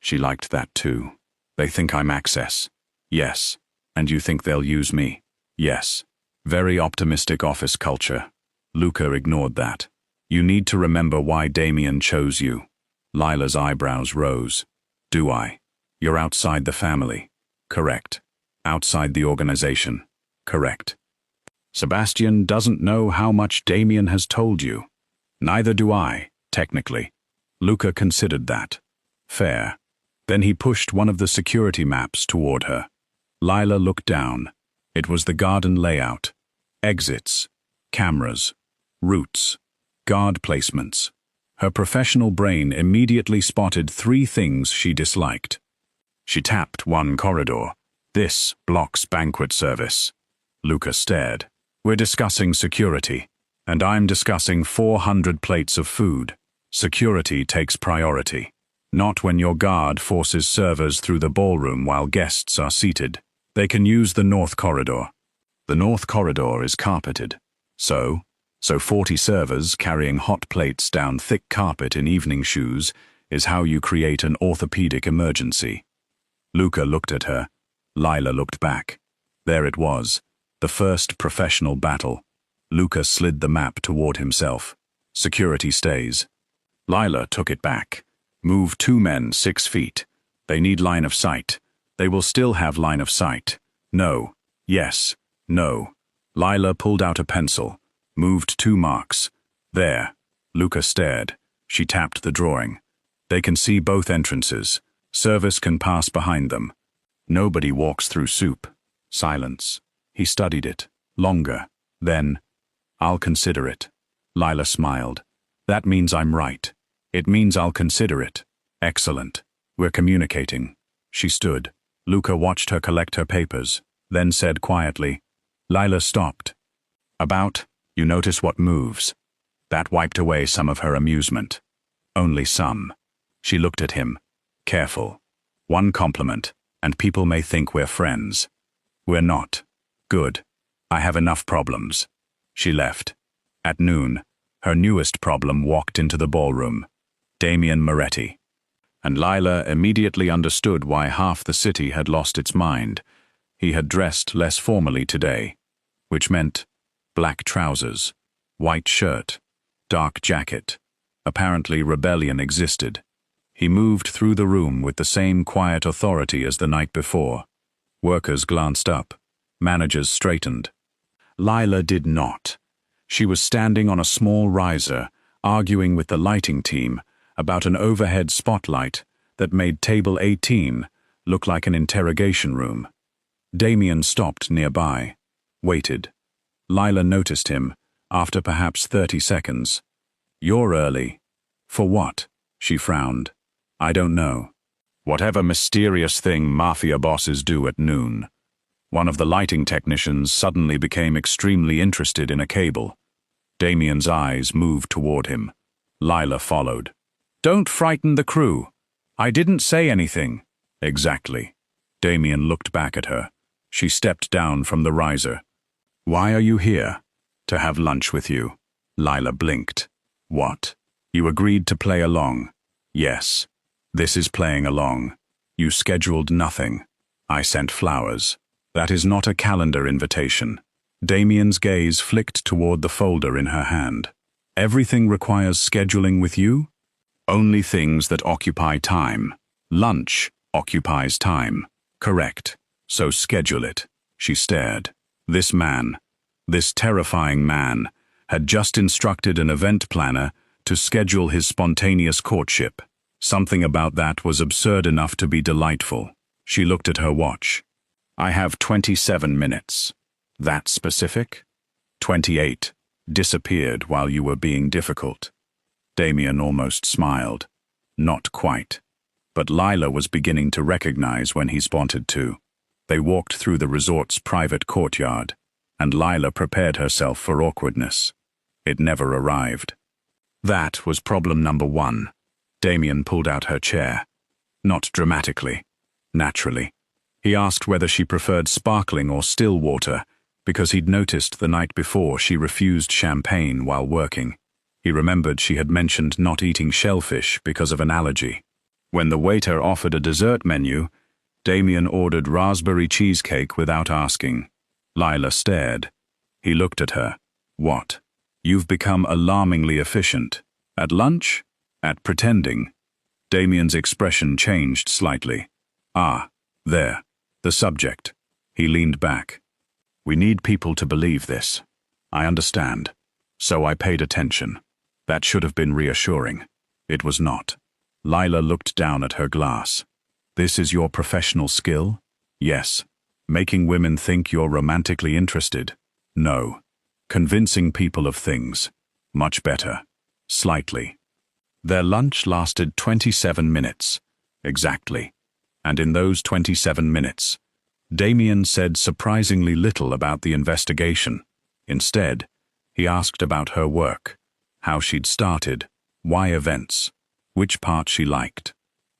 She liked that too. They think I'm access. Yes. And you think they'll use me? Yes. Very optimistic office culture. Luca ignored that. You need to remember why Damien chose you. Lila's eyebrows rose. Do I? You're outside the family. Correct. Outside the organization. Correct. Sebastian doesn't know how much Damien has told you. Neither do I, technically. Luca considered that. Fair. Then he pushed one of the security maps toward her. Lila looked down. It was the garden layout. Exits. Cameras. Routes. Guard placements. Her professional brain immediately spotted 3 things she disliked. She tapped one corridor. This blocks banquet service. Luca stared. We're discussing security, and I'm discussing 400 plates of food. Security takes priority. Not when your guard forces servers through the ballroom while guests are seated. They can use the North Corridor. The North Corridor is carpeted. So 40 servers carrying hot plates down thick carpet in evening shoes is how you create an orthopedic emergency. Luca looked at her. Lila looked back. There it was, the first professional battle. Luca slid the map toward himself. Security stays. Lila took it back. Move 2 men 6 feet. They need line of sight. They will still have line of sight. No. Yes. No. Lila pulled out a pencil. Moved 2 marks. There. Luca stared. She tapped the drawing. They can see both entrances. Service can pass behind them. Nobody walks through soup. Silence. He studied it. Longer. Then, I'll consider it. Lila smiled. That means I'm right. It means I'll consider it. Excellent. We're communicating. She stood. Luca watched her collect her papers, then said quietly. Lila stopped. About, you notice what moves. That wiped away some of her amusement. Only some. She looked at him. Careful. One compliment, and people may think we're friends. We're not. Good. I have enough problems. She left. At noon, her newest problem walked into the ballroom. Damien Moretti. And Lila immediately understood why half the city had lost its mind. He had dressed less formally today, which meant black trousers, white shirt, dark jacket. Apparently rebellion existed. He moved through the room with the same quiet authority as the night before. Workers glanced up. Managers straightened. Lila did not. She was standing on a small riser, arguing with the lighting team about an overhead spotlight that made table 18 look like an interrogation room. Damien stopped nearby, waited. Lila noticed him, after perhaps 30 seconds. You're early. For what? She frowned. I don't know. Whatever mysterious thing Mafia bosses do at noon. One of the lighting technicians suddenly became extremely interested in a cable. Damien's eyes moved toward him. Lila followed. Don't frighten the crew. I didn't say anything. Exactly. Damien looked back at her. She stepped down from the riser. Why are you here? To have lunch with you. Lila blinked. What? You agreed to play along. Yes. This is playing along. You scheduled nothing. I sent flowers. That is not a calendar invitation. Damien's gaze flicked toward the folder in her hand. Everything requires scheduling with you? Only things that occupy time. Lunch occupies time. Correct. So schedule it. She stared. This man, this terrifying man, had just instructed an event planner to schedule his spontaneous courtship. Something about that was absurd enough to be delightful. She looked at her watch. I have 27 minutes. That specific? 28. Disappeared while you were being difficult. Damien almost smiled. Not quite. But Lila was beginning to recognize when he wanted to. They walked through the resort's private courtyard, and Lila prepared herself for awkwardness. It never arrived. That was problem number 1. Damien pulled out her chair. Not dramatically. Naturally. He asked whether she preferred sparkling or still water, because he'd noticed the night before she refused champagne while working. He remembered she had mentioned not eating shellfish because of an allergy. When the waiter offered a dessert menu, Damien ordered raspberry cheesecake without asking. Lila stared. He looked at her. What? You've become alarmingly efficient. At lunch? At pretending? Damien's expression changed slightly. Ah, there. The subject. He leaned back. We need people to believe this. I understand. So I paid attention. That should have been reassuring. It was not. Lila looked down at her glass. This is your professional skill? Yes. Making women think you're romantically interested? No. Convincing people of things? Much better. Slightly. Their lunch lasted 27 minutes. Exactly. And in those 27 minutes, Damien said surprisingly little about the investigation. Instead, he asked about her work, how she'd started, why events, which part she liked.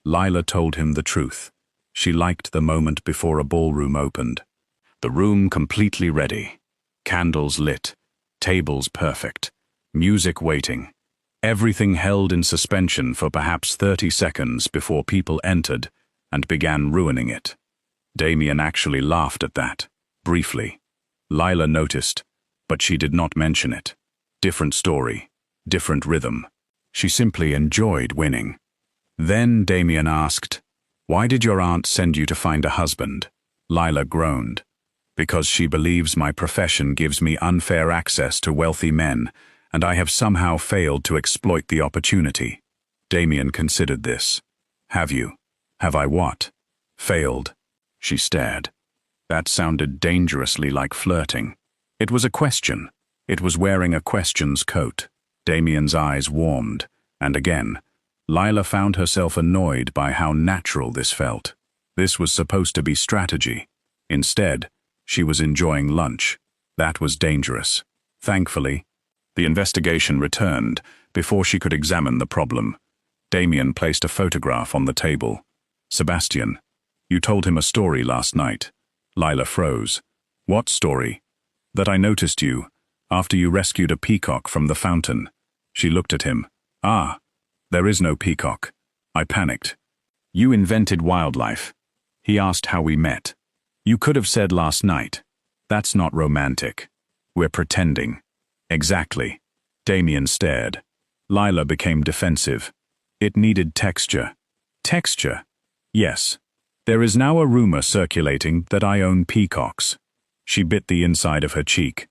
Lila told him the truth. She liked the moment before a ballroom opened. The room completely ready. Candles lit. Tables perfect. Music waiting. Everything held in suspension for perhaps 30 seconds before people entered and began ruining it. Damien actually laughed at that, briefly. Lila noticed, but she did not mention it. Different story, different rhythm. She simply enjoyed winning. Then Damien asked, "Why did your aunt send you to find a husband?" Lila groaned. "Because she believes my profession gives me unfair access to wealthy men, and I have somehow failed to exploit the opportunity." Damien considered this. "Have you? Have I what?" "Failed." She stared. That sounded dangerously like flirting. It was a question. It was wearing a question's coat. Damien's eyes warmed, and again, Lila found herself annoyed by how natural this felt. This was supposed to be strategy. Instead, she was enjoying lunch. That was dangerous. Thankfully, the investigation returned before she could examine the problem. Damien placed a photograph on the table. "Sebastian, you told him a story last night." Lila froze. "What story?" "That I noticed you, after you rescued a peacock from the fountain." She looked at him. "Ah, there is no peacock." I panicked. "You invented wildlife." He asked how we met. "You could have said last night." "That's not romantic. We're pretending." "Exactly." Damien stared. Lila became defensive. "It needed texture." "Texture?" "Yes. There is now a rumor circulating that I own peacocks." She bit the inside of her cheek.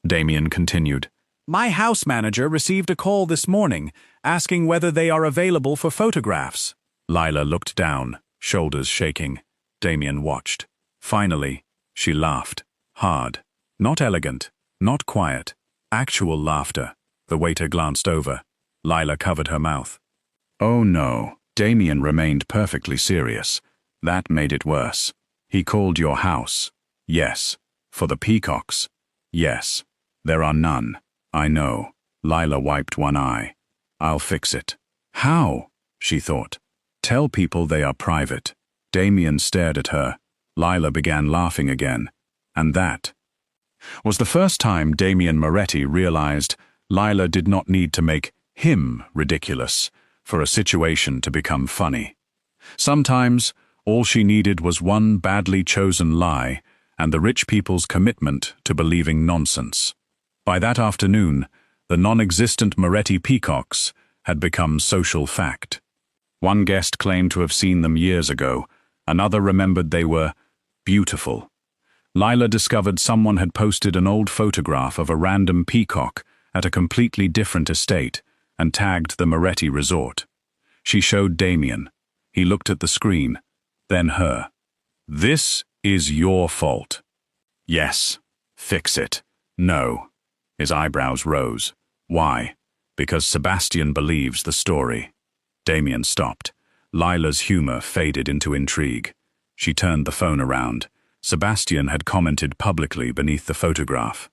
Damien continued. "My house manager received a call this morning, asking whether they are available for photographs." Lila looked down, shoulders shaking. Damien watched. Finally, she laughed. Hard. Not elegant. Not quiet. Actual laughter. The waiter glanced over. Lila covered her mouth. "Oh no." Damien remained perfectly serious. "That made it worse. He called your house." "Yes." "For the peacocks." "Yes." "There are none." "I know." Lila wiped one eye. "I'll fix it." "How?" she thought. "Tell people they are private." Damien stared at her. Lila began laughing again. And that was the first time Damien Moretti realized Lila did not need to make him ridiculous for a situation to become funny. Sometimes, all she needed was one badly chosen lie and the rich people's commitment to believing nonsense. By that afternoon, the non-existent Moretti peacocks had become social fact. One guest claimed to have seen them years ago. Another remembered they were beautiful. Lila discovered someone had posted an old photograph of a random peacock at a completely different estate and tagged the Moretti resort. She showed Damien. He looked at the screen, then her. "This is your fault." "Yes. Fix it." "No." His eyebrows rose. "Why?" "Because Sebastian believes the story." Damien stopped. Lila's humor faded into intrigue. She turned the phone around. Sebastian had commented publicly beneath the photograph.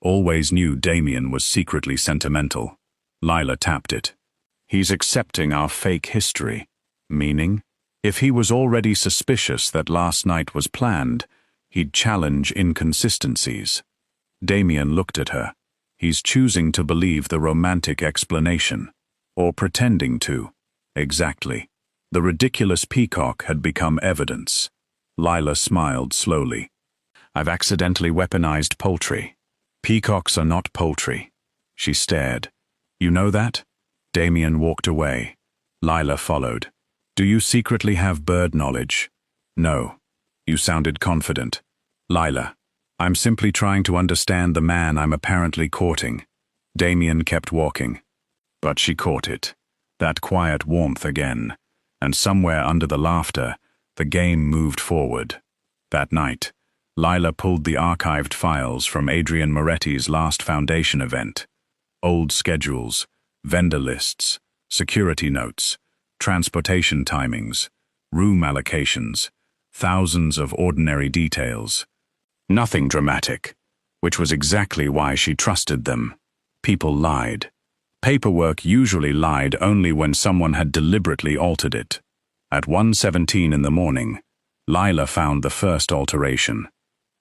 Always knew Damien was secretly sentimental. Lila tapped it. "He's accepting our fake history." "Meaning?" "If he was already suspicious that last night was planned, he'd challenge inconsistencies." Damien looked at her. "He's choosing to believe the romantic explanation. Or pretending to." "Exactly." The ridiculous peacock had become evidence. Lila smiled slowly. "I've accidentally weaponized poultry." "Peacocks are not poultry." She stared. "You know that?" Damien walked away. Lila followed. "Do you secretly have bird knowledge?" "No." "You sounded confident." "Lila, I'm simply trying to understand the man I'm apparently courting." Damien kept walking. But she caught it. That quiet warmth again. And somewhere under the laughter, the game moved forward. That night, Lila pulled the archived files from Adrian Moretti's last foundation event. Old schedules, vendor lists, security notes, transportation timings, room allocations, thousands of ordinary details. Nothing dramatic, which was exactly why she trusted them. People lied. Paperwork usually lied only when someone had deliberately altered it. At 1:17 in the morning, Lila found the first alteration.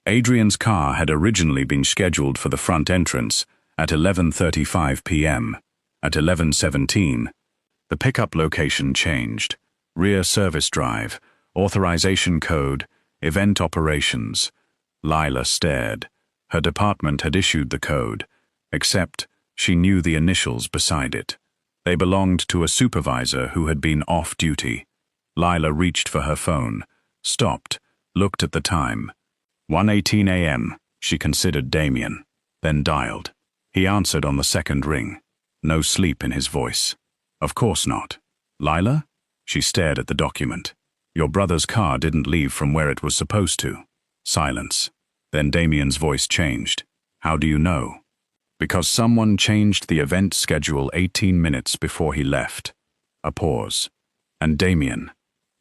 Adrian's car had originally been scheduled for the front entrance at 11:35 p.m. At 11:17, the pickup location changed. Rear service drive, authorization code, event operations. Lila stared. Her department had issued the code, except she knew the initials beside it. They belonged to a supervisor who had been off duty. Lila reached for her phone, stopped, looked at the time. 1:18 a.m., she considered Damien, then dialed. He answered on the second ring. No sleep in his voice. "Of course not." "Lila?" She stared at the document. "Your brother's car didn't leave from where it was supposed to." Silence. Then Damien's voice changed. "How do you know?" "Because someone changed the event schedule 18 minutes before he left." A pause. "And Damien?"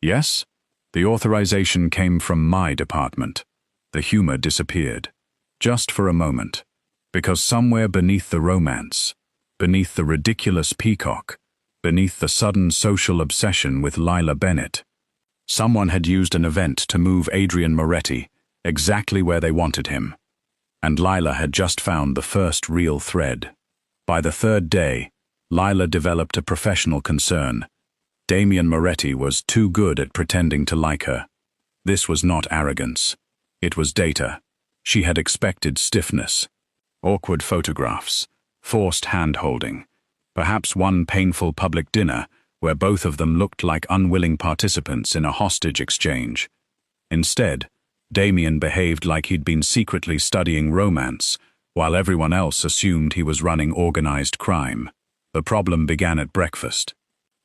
"Yes?" "The authorization came from my department." The humor disappeared. Just for a moment. Because somewhere beneath the romance, beneath the ridiculous peacock, beneath the sudden social obsession with Lila Bennett, someone had used an event to move Adrian Moretti exactly where they wanted him. And Lila had just found the first real thread. By the third day, Lila developed a professional concern. Damien Moretti was too good at pretending to like her. This was not arrogance. It was data. She had expected stiffness. Awkward photographs, forced hand-holding, perhaps one painful public dinner where both of them looked like unwilling participants in a hostage exchange. Instead, Damien behaved like he'd been secretly studying romance, while everyone else assumed he was running organized crime. The problem began at breakfast.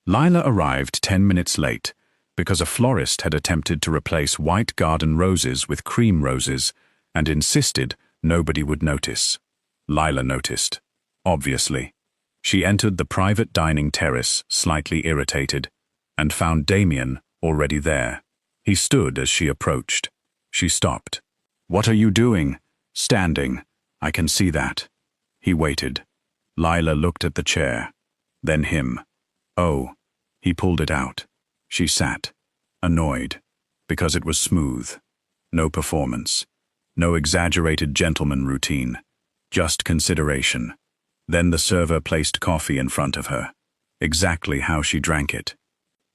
Lila arrived 10 minutes late because a florist had attempted to replace white garden roses with cream roses and insisted nobody would notice. Lila noticed. Obviously. She entered the private dining terrace, slightly irritated, and found Damien already there. He stood as she approached. She stopped. "What are you doing?" "Standing. I can see that." He waited. Lila looked at the chair, then him. "Oh." He pulled it out. She sat, annoyed, because it was smooth. No performance. No exaggerated gentleman routine. Just consideration. Then the server placed coffee in front of her. Exactly how she drank it.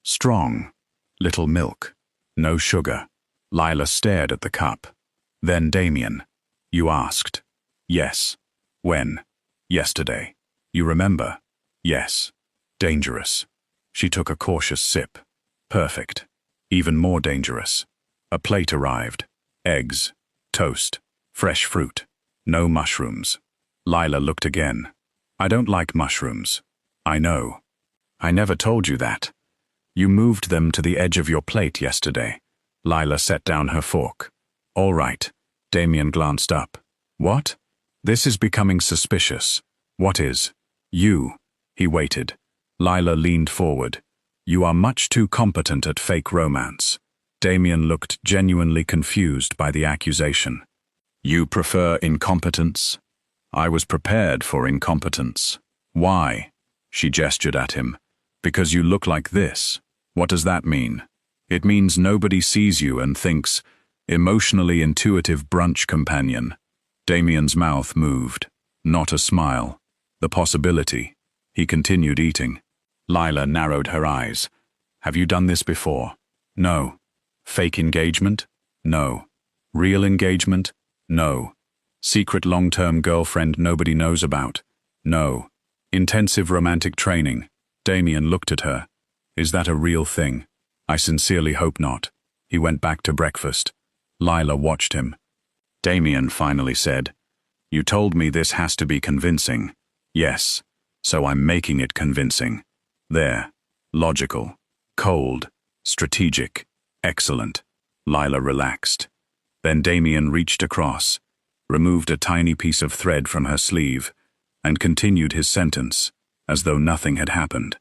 Strong. Little milk. No sugar. Lila stared at the cup. Then Damien. "You asked." "Yes." "When?" "Yesterday." "You remember?" "Yes." "Dangerous." She took a cautious sip. Perfect. Even more dangerous. A plate arrived. Eggs, toast, fresh fruit. No mushrooms. Lila looked again. I don't like mushrooms. I know. I never told you that. You moved them to the edge of your plate yesterday. Lila set down her fork. All right. Damien glanced up. What? This is becoming suspicious. What is? You. He waited. Lila leaned forward. You are much too competent at fake romance. Damien looked genuinely confused by the accusation. You prefer incompetence? I was prepared for incompetence. Why? She gestured at him. Because you look like this. What does that mean? It means nobody sees you and thinks, emotionally intuitive brunch companion. Damien's mouth moved. Not a smile. The possibility. He continued eating. Lila narrowed her eyes. Have you done this before? No. Fake engagement? No. Real engagement? No. Secret long-term girlfriend nobody knows about? No. Intensive romantic training? Damien looked at her. Is that a real thing? I sincerely hope not. He went back to breakfast. Lila watched him. Damien finally said, You told me this has to be convincing. Yes. So I'm making it convincing. There. Logical. Cold. Strategic. Excellent. Lila relaxed. Then Damien reached across, removed a tiny piece of thread from her sleeve, and continued his sentence, as though nothing had happened.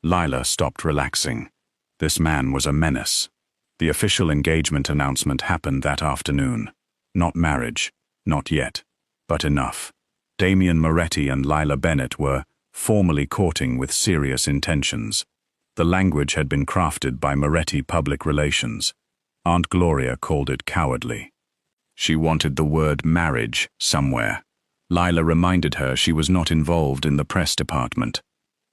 Lila stopped relaxing. This man was a menace. The official engagement announcement happened that afternoon. Not marriage. Not yet. But enough. Damien Moretti and Lila Bennett were formally courting with serious intentions. The language had been crafted by Moretti Public Relations. Aunt Gloria called it cowardly. She wanted the word marriage somewhere. Lila reminded her she was not involved in the press department.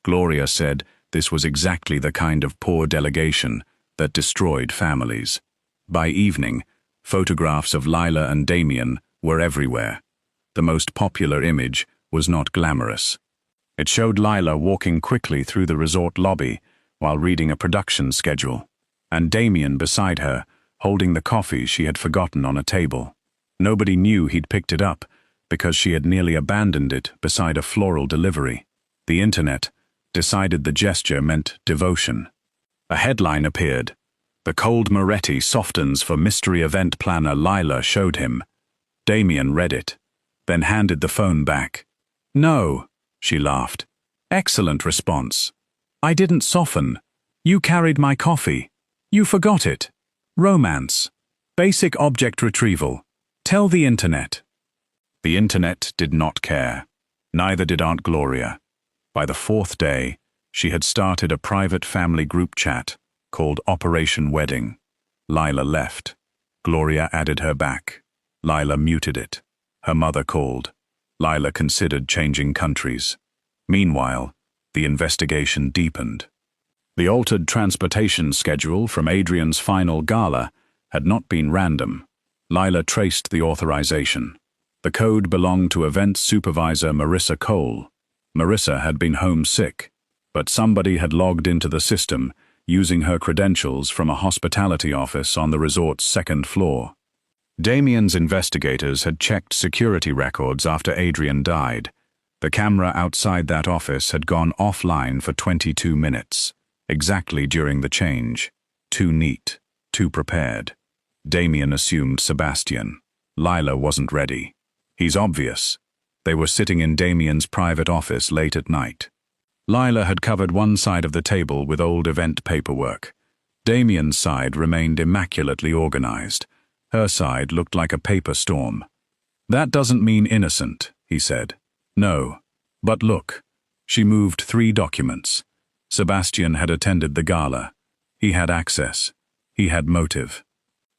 Gloria said this was exactly the kind of poor delegation that destroyed families. By evening, photographs of Lila and Damien were everywhere. The most popular image was not glamorous. It showed Lila walking quickly through the resort lobby while reading a production schedule, and Damien beside her, holding the coffee she had forgotten on a table. Nobody knew he'd picked it up because she had nearly abandoned it beside a floral delivery. The internet decided the gesture meant devotion. A headline appeared. The cold Moretti softens for mystery event planner Lila showed him. Damien read it, then handed the phone back. No, she laughed. Excellent response. I didn't soften. You carried my coffee. You forgot it. Romance. Basic object retrieval. Tell the internet. The internet did not care. Neither did Aunt Gloria. By the fourth day, she had started a private family group chat called Operation Wedding. Lila left. Gloria added her back. Lila muted it. Her mother called. Lila considered changing countries. Meanwhile, the investigation deepened. The altered transportation schedule from Adrian's final gala had not been random. Lila traced the authorization. The code belonged to event supervisor Marissa Cole. Marissa had been homesick, but somebody had logged into the system using her credentials from a hospitality office on the resort's second floor. Damien's investigators had checked security records after Adrian died. The camera outside that office had gone offline for 22 minutes, exactly during the change. Too neat, too prepared. Damien assumed Sebastian. Lila wasn't ready. He's obvious. They were sitting in Damien's private office late at night. Lila had covered one side of the table with old event paperwork. Damien's side remained immaculately organized. Her side looked like a paper storm. That doesn't mean innocent, he said. No. But look. She moved 3 documents. Sebastian had attended the gala. He had access. He had motive.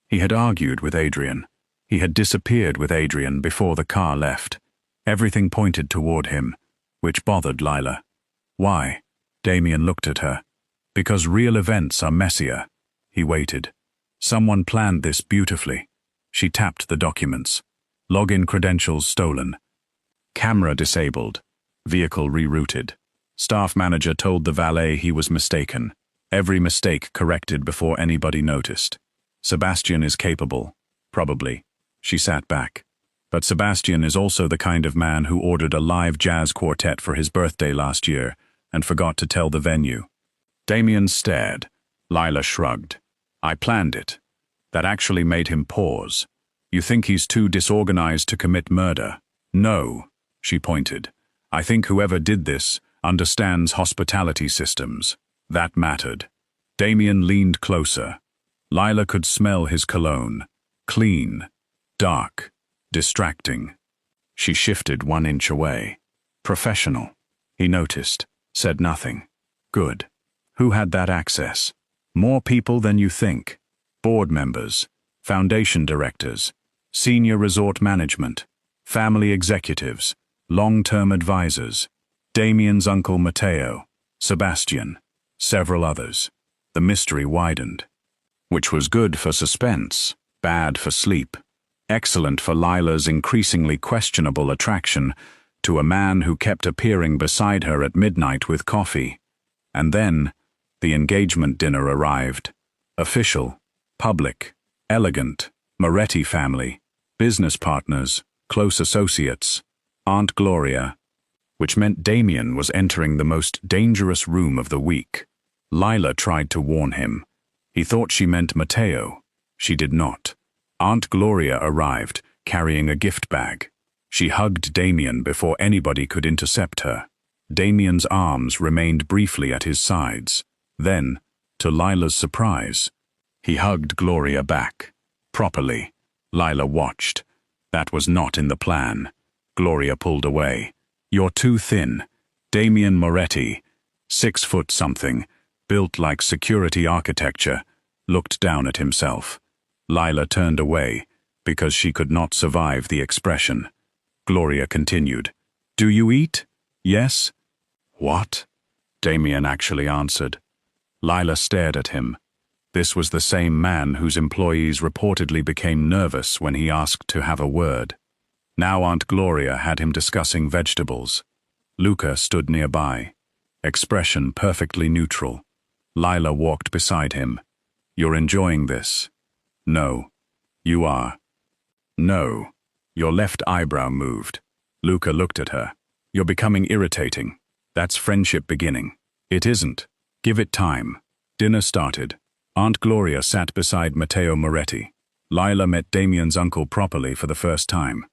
He had argued with Adrian. He had disappeared with Adrian before the car left. Everything pointed toward him, which bothered Lila. Why? Damien looked at her. Because real events are messier. He waited. Someone planned this beautifully. She tapped the documents. Login credentials stolen. Camera disabled. Vehicle rerouted. Staff manager told the valet he was mistaken. Every mistake corrected before anybody noticed. Sebastian is capable. Probably. She sat back. But Sebastian is also the kind of man who ordered a live jazz quartet for his birthday last year and forgot to tell the venue. Damien stared. Lila shrugged. I planned it. That actually made him pause. You think he's too disorganized to commit murder? No, she pointed. I think whoever did this understands hospitality systems. That mattered. Damien leaned closer. Lila could smell his cologne. Clean. Dark. Distracting. She shifted 1 inch away. Professional. He noticed. Said nothing. Good. Who had that access? More people than you think. Board members. Foundation directors. Senior resort management. Family executives. Long-term advisors. Damien's uncle Matteo. Sebastian. Several others. The mystery widened. Which was good for suspense, bad for sleep. Excellent for Lila's increasingly questionable attraction to a man who kept appearing beside her at midnight with coffee. And then, the engagement dinner arrived. Official, public, elegant, Moretti family, business partners, close associates, Aunt Gloria, which meant Damien was entering the most dangerous room of the week. Lila tried to warn him. He thought she meant Matteo. She did not. Aunt Gloria arrived, carrying a gift bag. She hugged Damien before anybody could intercept her. Damien's arms remained briefly at his sides. Then, to Lila's surprise, he hugged Gloria back. Properly. Lila watched. That was not in the plan. Gloria pulled away. You're too thin. Damien Moretti, 6 foot something, built like security architecture, looked down at himself. Lila turned away, because she could not survive the expression. Gloria continued. Do you eat? Yes? What? Damien actually answered. Lila stared at him. This was the same man whose employees reportedly became nervous when he asked to have a word. Now Aunt Gloria had him discussing vegetables. Luca stood nearby. Expression perfectly neutral. Lila walked beside him. You're enjoying this? No. You are. No. Your left eyebrow moved. Luca looked at her. You're becoming irritating. That's friendship beginning. It isn't. Give it time. Dinner started. Aunt Gloria sat beside Matteo Moretti. Lila met Damien's uncle properly for the first time.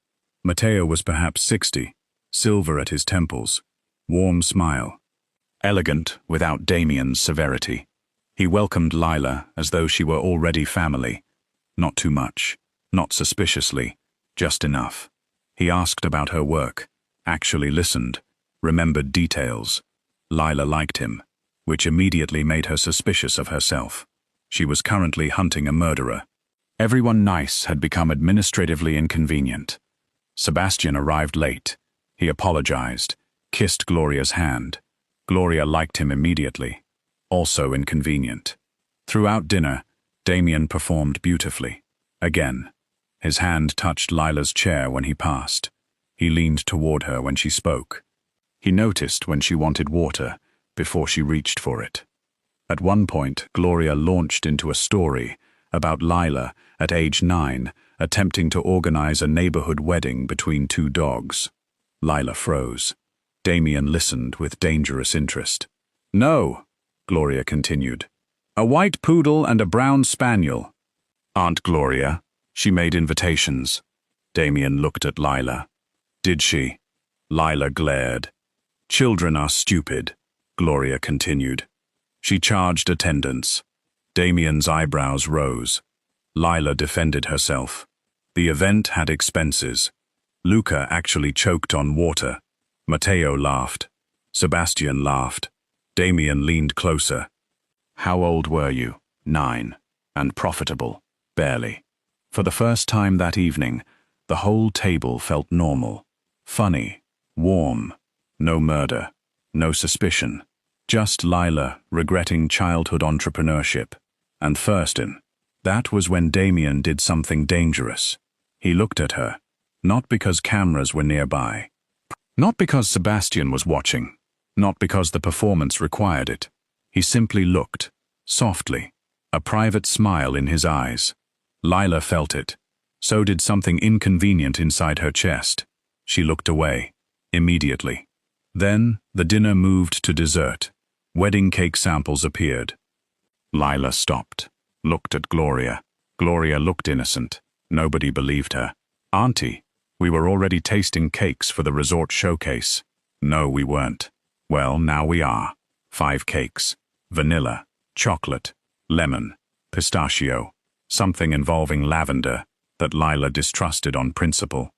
Matteo was perhaps 60, silver at his temples, warm smile. Elegant without Damien's severity. He welcomed Lila as though she were already family. Not too much, not suspiciously, just enough. He asked about her work, actually listened, remembered details. Lila liked him, which immediately made her suspicious of herself. She was currently hunting a murderer. Everyone nice had become administratively inconvenient. Sebastian arrived late. He apologized, kissed Gloria's hand. Gloria liked him immediately. Also inconvenient. Throughout dinner, Damien performed beautifully. Again. His hand touched Lila's chair when he passed. He leaned toward her when she spoke. He noticed when she wanted water, before she reached for it. At one point, Gloria launched into a story about Lila, at age 9, attempting to organize a neighborhood wedding between 2 dogs. Lila froze. Damien listened with dangerous interest. No, Gloria continued. A white poodle and a brown spaniel. Aunt Gloria. She made invitations. Damien looked at Lila. Did she? Lila glared. Children are stupid, Gloria continued. She charged attendance. Damien's eyebrows rose. Lila defended herself. The event had expenses. Luca actually choked on water. Matteo laughed. Sebastian laughed. Damien leaned closer. How old were you? 9. And profitable? Barely. For the first time that evening, the whole table felt normal. Funny. Warm. No murder. No suspicion. Just Lila regretting childhood entrepreneurship. And Thurston. That was when Damien did something dangerous. He looked at her. Not because cameras were nearby. Not because Sebastian was watching. Not because the performance required it. He simply looked, softly, a private smile in his eyes. Lila felt it. So did something inconvenient inside her chest. She looked away, immediately. Then, the dinner moved to dessert. Wedding cake samples appeared. Lila stopped, looked at Gloria. Gloria looked innocent. Nobody believed her. "Auntie, we were already tasting cakes for the resort showcase." "No, we weren't." "Well, now we are. 5 cakes. Vanilla, chocolate, lemon, pistachio, something involving lavender that Lila distrusted on principle."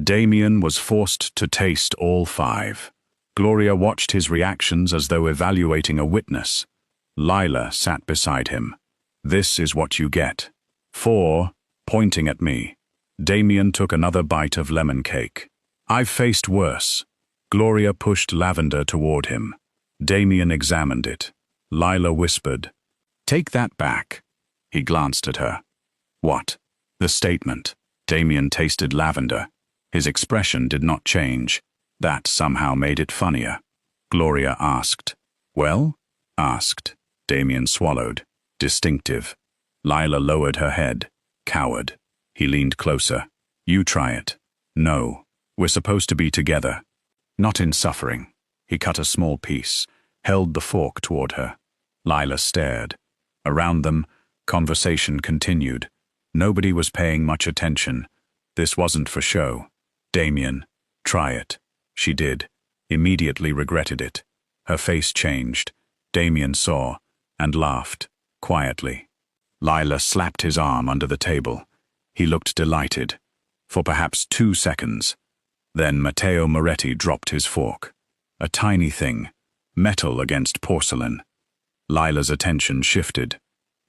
Damien was forced to taste all 5. Gloria watched his reactions as though evaluating a witness. Lila sat beside him. "This is what you get." 4, pointing at me. Damien took another bite of lemon cake. "I've faced worse." Gloria pushed lavender toward him. Damien examined it. Lila whispered, "Take that back." He glanced at her. "What?" "The statement." Damien tasted lavender. His expression did not change. That somehow made it funnier. Gloria asked. "Well?" asked. Damien swallowed. Distinctive. Lila lowered her head. "Coward." He leaned closer. "You try it." "No. We're supposed to be together." "Not in suffering." He cut a small piece, held the fork toward her. Lila stared. Around them, conversation continued. Nobody was paying much attention. This wasn't for show. "Damien, try it." She did. Immediately regretted it. Her face changed. Damien saw, and laughed, quietly. Lila slapped his arm under the table. He looked delighted. For perhaps 2 seconds. Then Matteo Moretti dropped his fork. A tiny thing, metal against porcelain. Lila's attention shifted.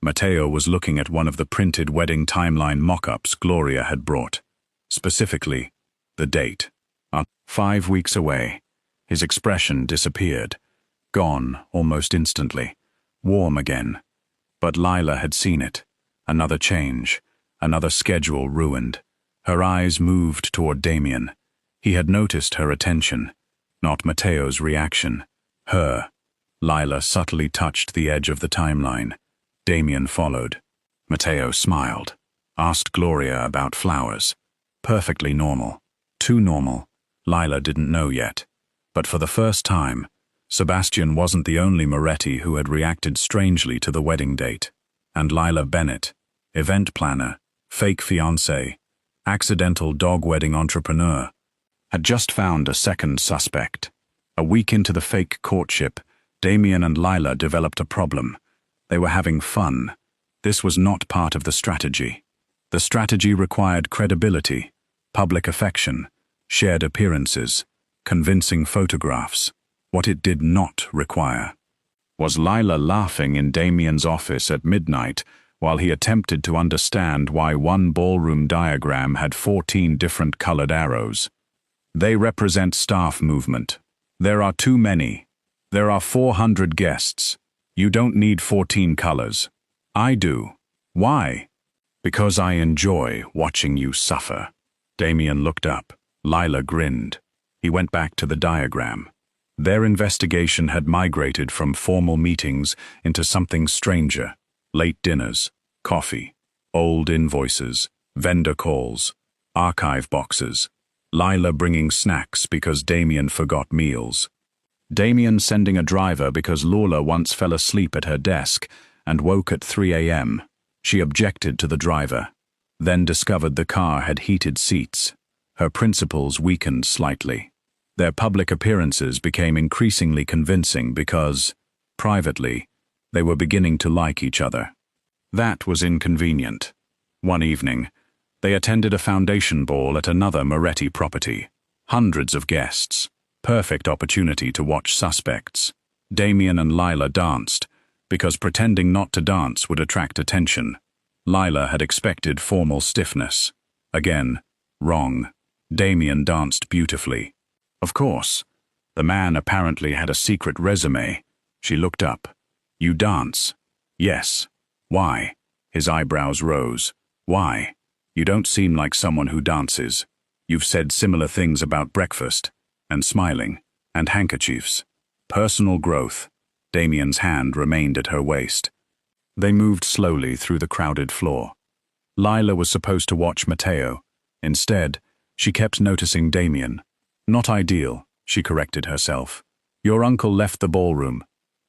Matteo was looking at one of the printed wedding timeline mock-ups Gloria had brought. Specifically, the date. 5 weeks away. His expression disappeared. Gone almost instantly. Warm again. But Lila had seen it. Another change. Another schedule ruined. Her eyes moved toward Damien. He had noticed her attention. Not Matteo's reaction. Her. Lila subtly touched the edge of the timeline. Damien followed. Matteo smiled. Asked Gloria about flowers. Perfectly normal. Too normal. Lila didn't know yet. But for the first time, Sebastian wasn't the only Moretti who had reacted strangely to the wedding date. And Lila Bennett, event planner, fake fiancé, accidental dog wedding entrepreneur, had just found a second suspect. A week into the fake courtship, Damien and Lila developed a problem. They were having fun. This was not part of the strategy. The strategy required credibility, public affection, shared appearances, convincing photographs. What it did not require was Lila laughing in Damien's office at midnight while he attempted to understand why one ballroom diagram had 14 different colored arrows. They represent staff movement. There are too many. There are 400 guests. You don't need 14 colors. I do. Why? Because I enjoy watching you suffer. Damien looked up. Lila grinned. He went back to the diagram. Their investigation had migrated from formal meetings into something stranger. Late dinners, coffee, old invoices, vendor calls, archive boxes. Lila bringing snacks because Damien forgot meals. Damien sending a driver because Lola once fell asleep at her desk and woke at 3 a.m. She objected to the driver, then discovered the car had heated seats. Her principles weakened slightly. Their public appearances became increasingly convincing because, privately, they were beginning to like each other. That was inconvenient. One evening, they attended a foundation ball at another Moretti property. Hundreds of guests. Perfect opportunity to watch suspects. Damien and Lila danced, because pretending not to dance would attract attention. Lila had expected formal stiffness. Again, wrong. Damien danced beautifully. Of course. The man apparently had a secret resume. She looked up. You dance? Yes. Why? His eyebrows rose. Why? You don't seem like someone who dances. You've said similar things about breakfast, and smiling, and handkerchiefs. Personal growth. Damien's hand remained at her waist. They moved slowly through the crowded floor. Lila was supposed to watch Matteo. Instead, she kept noticing Damien. Not ideal, she corrected herself. Your uncle left the ballroom.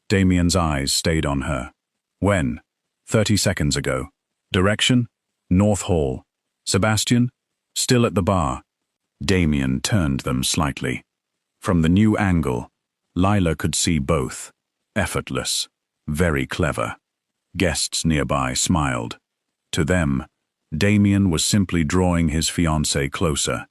Damien's eyes stayed on her. When? 30 seconds ago. Direction? North Hall. Sebastian? Still at the bar. Damien turned them slightly. From the new angle, Lila could see both. Effortless. Very clever. Guests nearby smiled. To them, Damien was simply drawing his fiancée closer.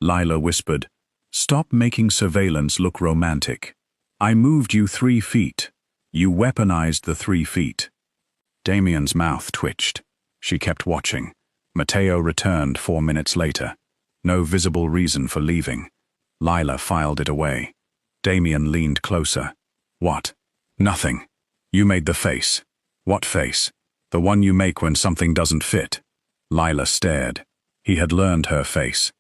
Lila whispered, "Stop making surveillance look romantic. I moved you 3 feet. You weaponized the 3 feet." Damien's mouth twitched. She kept watching. Matteo returned 4 minutes later. No visible reason for leaving. Lila filed it away. Damien leaned closer. What? Nothing. You made the face. What face? The one you make when something doesn't fit. Lila stared. He had learned her face.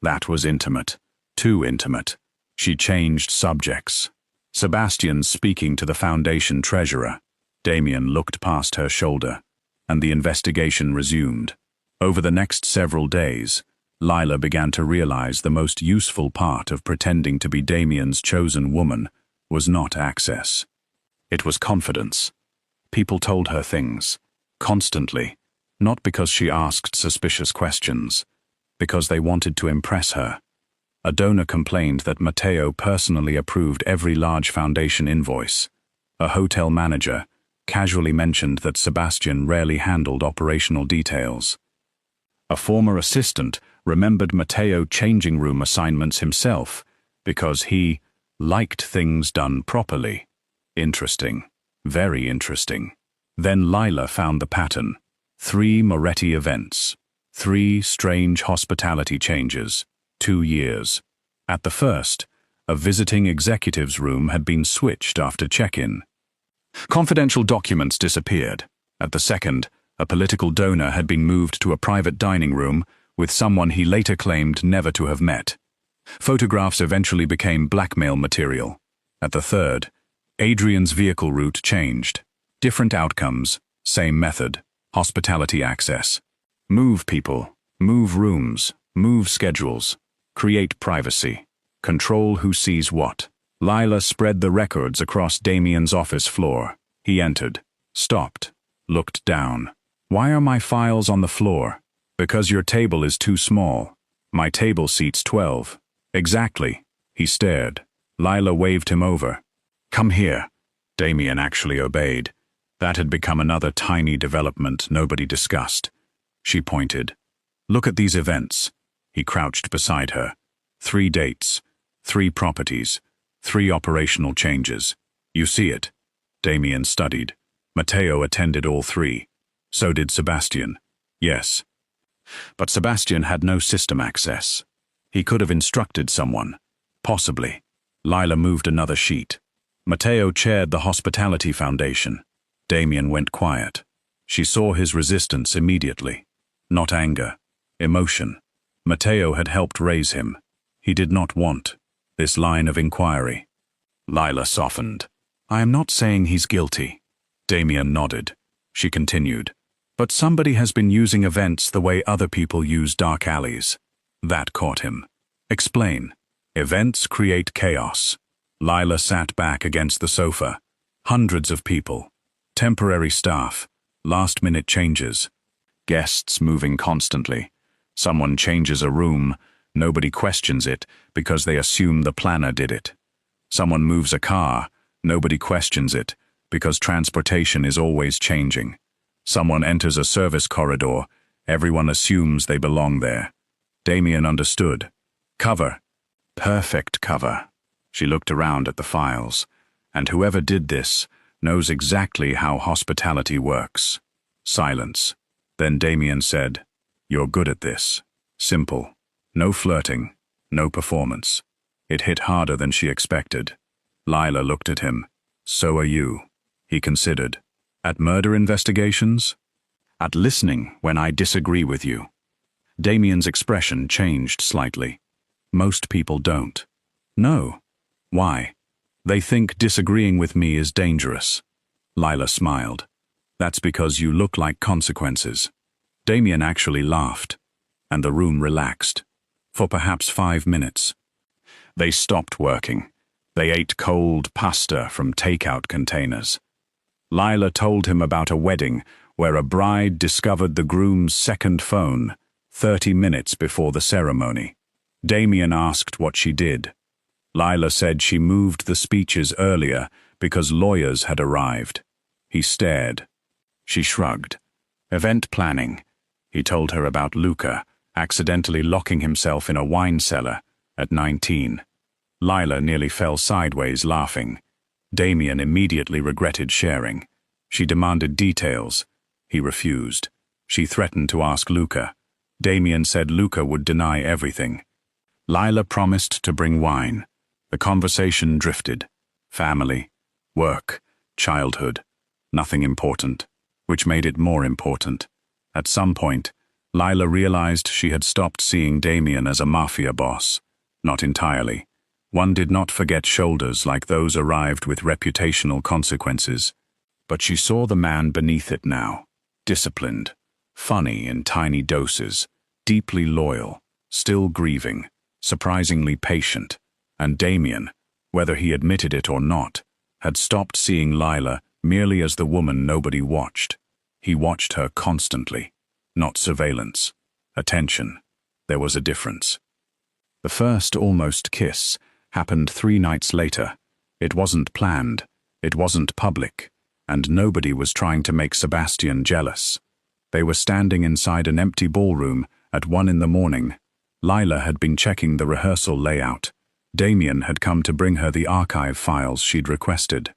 That was intimate. Too intimate. She changed subjects. Sebastian speaking to the Foundation treasurer. Damien looked past her shoulder, and the investigation resumed. Over the next several days, Lila began to realize the most useful part of pretending to be Damien's chosen woman was not access. It was confidence. People told her things, constantly, not because she asked suspicious questions, because they wanted to impress her. A donor complained that Matteo personally approved every large foundation invoice. A hotel manager casually mentioned that Sebastian rarely handled operational details. A former assistant remembered Matteo changing room assignments himself because he liked things done properly. Interesting. Very interesting. Then Lila found the pattern. 3 Moretti events. 3 strange hospitality changes. 2 years. At the first, a visiting executive's room had been switched after check-in. Confidential documents disappeared. At the second, a political donor had been moved to a private dining room with someone he later claimed never to have met. Photographs eventually became blackmail material. At the third, Adrian's vehicle route changed. Different outcomes, same method. Hospitality access. Move people, move rooms, move schedules, create privacy, control who sees what. Lila spread the records across Damien's office floor. He entered, stopped, looked down. Why are my files on the floor? Because your table is too small. My table seats 12. Exactly. He stared. Lila waved him over. Come here. Damien actually obeyed. That had become another tiny development nobody discussed. She pointed. Look at these events. He crouched beside her. 3 dates, 3 properties, 3 operational changes. You see it. Damien studied. Matteo attended all 3. So did Sebastian. Yes. But Sebastian had no system access. He could have instructed someone. Possibly. Lila moved another sheet. Matteo chaired the Hospitality Foundation. Damien went quiet. She saw his resistance immediately. Not anger. Emotion. Matteo had helped raise him. He did not want this line of inquiry. Lila softened. I am not saying he's guilty. Damien nodded. She continued. But somebody has been using events the way other people use dark alleys. That caught him. Explain. Events create chaos. Lila sat back against the sofa. Hundreds of people. Temporary staff. Last-minute changes. Guests moving constantly. Someone changes a room. Nobody questions it because they assume the planner did it. Someone moves a car. Nobody questions it because transportation is always changing. Someone enters a service corridor. Everyone assumes they belong there. Damien understood. Cover. Perfect cover. She looked around at the files. And whoever did this knows exactly how hospitality works. Silence. Then Damien said, You're good at this. Simple. No flirting. No performance. It hit harder than she expected. Lila looked at him. So are you. He considered. At murder investigations? At listening when I disagree with you. Damien's expression changed slightly. Most people don't. No. Why? They think disagreeing with me is dangerous. Lila smiled. That's because you look like consequences. Damien actually laughed, and the room relaxed. For perhaps 5 minutes. They stopped working. They ate cold pasta from takeout containers. Lila told him about a wedding where a bride discovered the groom's second phone 30 minutes before the ceremony. Damien asked what she did. Lila said she moved the speeches earlier because lawyers had arrived. He stared. She shrugged. Event planning. He told her about Luca accidentally locking himself in a wine cellar at 19. Lila nearly fell sideways laughing. Damien immediately regretted sharing. She demanded details. He refused. She threatened to ask Luca. Damien said Luca would deny everything. Lila promised to bring wine. The conversation drifted. Family, work, childhood. Nothing important, which made it more important. At some point, Lila realized she had stopped seeing Damien as a mafia boss. Not entirely. One did not forget shoulders like those arrived with reputational consequences. But she saw the man beneath it now. Disciplined, funny in tiny doses, deeply loyal, still grieving, surprisingly patient. And Damien, whether he admitted it or not, had stopped seeing Lila merely as the woman nobody watched. He watched her constantly. Not surveillance. Attention. There was a difference. The first almost kiss happened 3 nights later. It wasn't planned. It wasn't public. And nobody was trying to make Sebastian jealous. They were standing inside an empty ballroom at 1 in the morning. Lila had been checking the rehearsal layout. Damien had come to bring her the archive files she'd requested.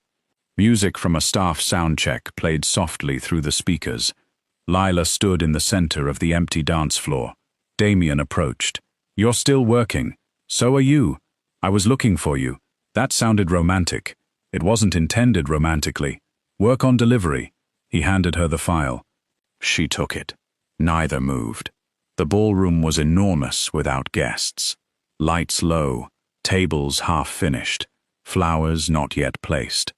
Music from a staff soundcheck played softly through the speakers. Lila stood in the center of the empty dance floor. Damien approached. You're still working. So are you. I was looking for you. That sounded romantic. It wasn't intended romantically. Work on delivery. He handed her the file. She took it. Neither moved. The ballroom was enormous without guests. Lights low, tables half finished, flowers not yet placed.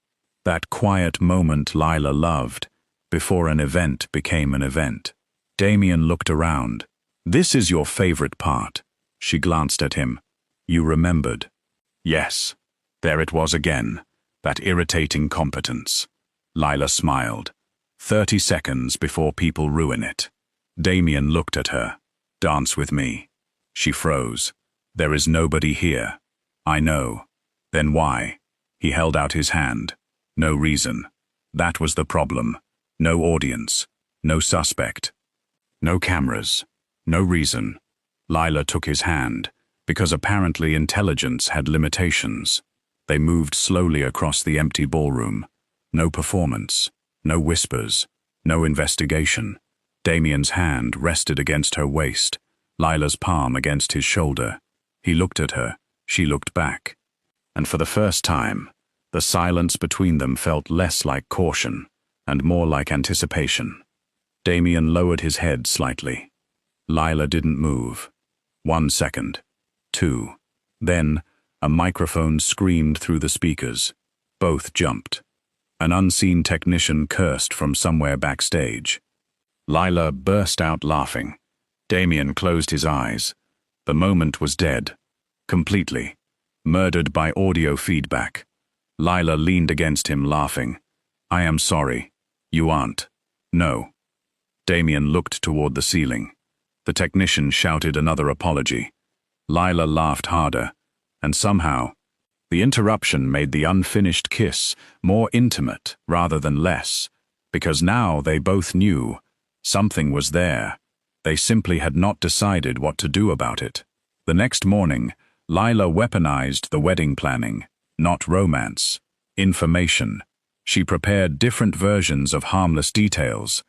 That quiet moment Lila loved, before an event became an event. Damien looked around. This is your favorite part. She glanced at him. You remembered. Yes. There it was again. That irritating competence. Lila smiled. 30 seconds before people ruin it. Damien looked at her. Dance with me. She froze. There is nobody here. I know. Then why? He held out his hand. No reason. That was the problem. No audience. No suspect. No cameras. No reason. Lila took his hand, because apparently intelligence had limitations. They moved slowly across the empty ballroom. No performance. No whispers. No investigation. Damien's hand rested against her waist, Lila's palm against his shoulder. He looked at her. She looked back. And for the first time, the silence between them felt less like caution and more like anticipation. Damien lowered his head slightly. Lila didn't move. 1 second. 2. Then, a microphone screamed through the speakers. Both jumped. An unseen technician cursed from somewhere backstage. Lila burst out laughing. Damien closed his eyes. The moment was dead. Completely. Murdered by audio feedback. Lila leaned against him, laughing. I am sorry. You aren't. No. Damien looked toward the ceiling. The technician shouted another apology. Lila laughed harder, and somehow, the interruption made the unfinished kiss more intimate rather than less, because now they both knew something was there. They simply had not decided what to do about it. The next morning, Lila weaponized the wedding planning, not romance, information. She prepared different versions of harmless details.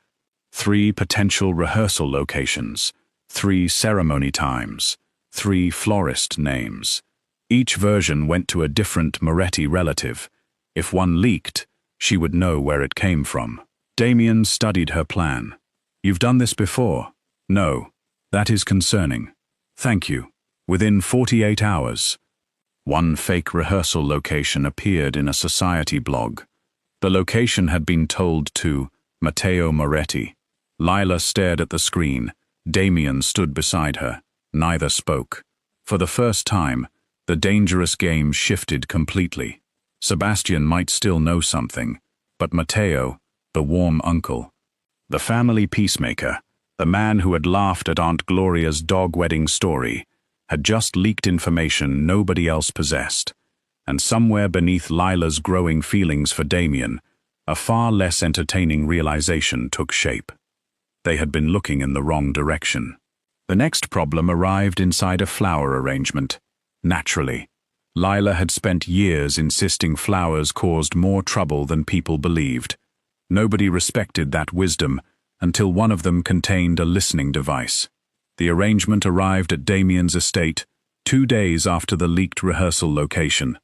3 potential rehearsal locations, 3 ceremony times, 3 florist names. Each version went to a different Moretti relative. If one leaked, she would know where it came from. Damien studied her plan. You've done this before? No. That is concerning. Thank you. Within 48 hours. One fake rehearsal location appeared in a society blog. The location had been told to Matteo Moretti. Lila stared at the screen. Damien stood beside her. Neither spoke. For the first time, the dangerous game shifted completely. Sebastian might still know something, but Matteo, the warm uncle, the family peacemaker, the man who had laughed at Aunt Gloria's dog wedding story, had just leaked information nobody else possessed. And somewhere beneath Lila's growing feelings for Damien, a far less entertaining realization took shape. They had been looking in the wrong direction. The next problem arrived inside a flower arrangement. Naturally, Lila had spent years insisting flowers caused more trouble than people believed. Nobody respected that wisdom until one of them contained a listening device. The arrangement arrived at Damien's estate 2 days after the leaked rehearsal location.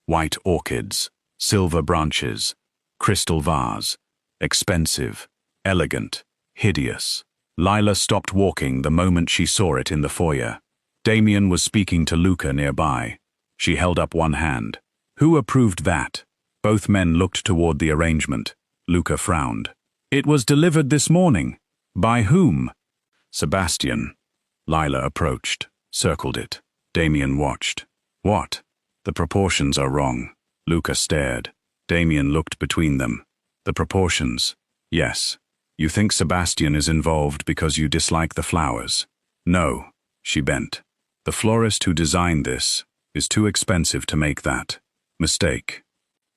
White orchids, silver branches, crystal vase, expensive, elegant, hideous. Lila stopped walking the moment she saw it in the foyer. Damien was speaking to Luca nearby. She held up one hand. Who approved that? Both men looked toward the arrangement. Luca frowned. It was delivered this morning. By whom? Sebastian. Lila approached, circled it. Damien watched. What? The proportions are wrong. Luca stared. Damien looked between them. The proportions. Yes. You think Sebastian is involved because you dislike the flowers? No. She bent. The florist who designed this is too expensive to make that mistake.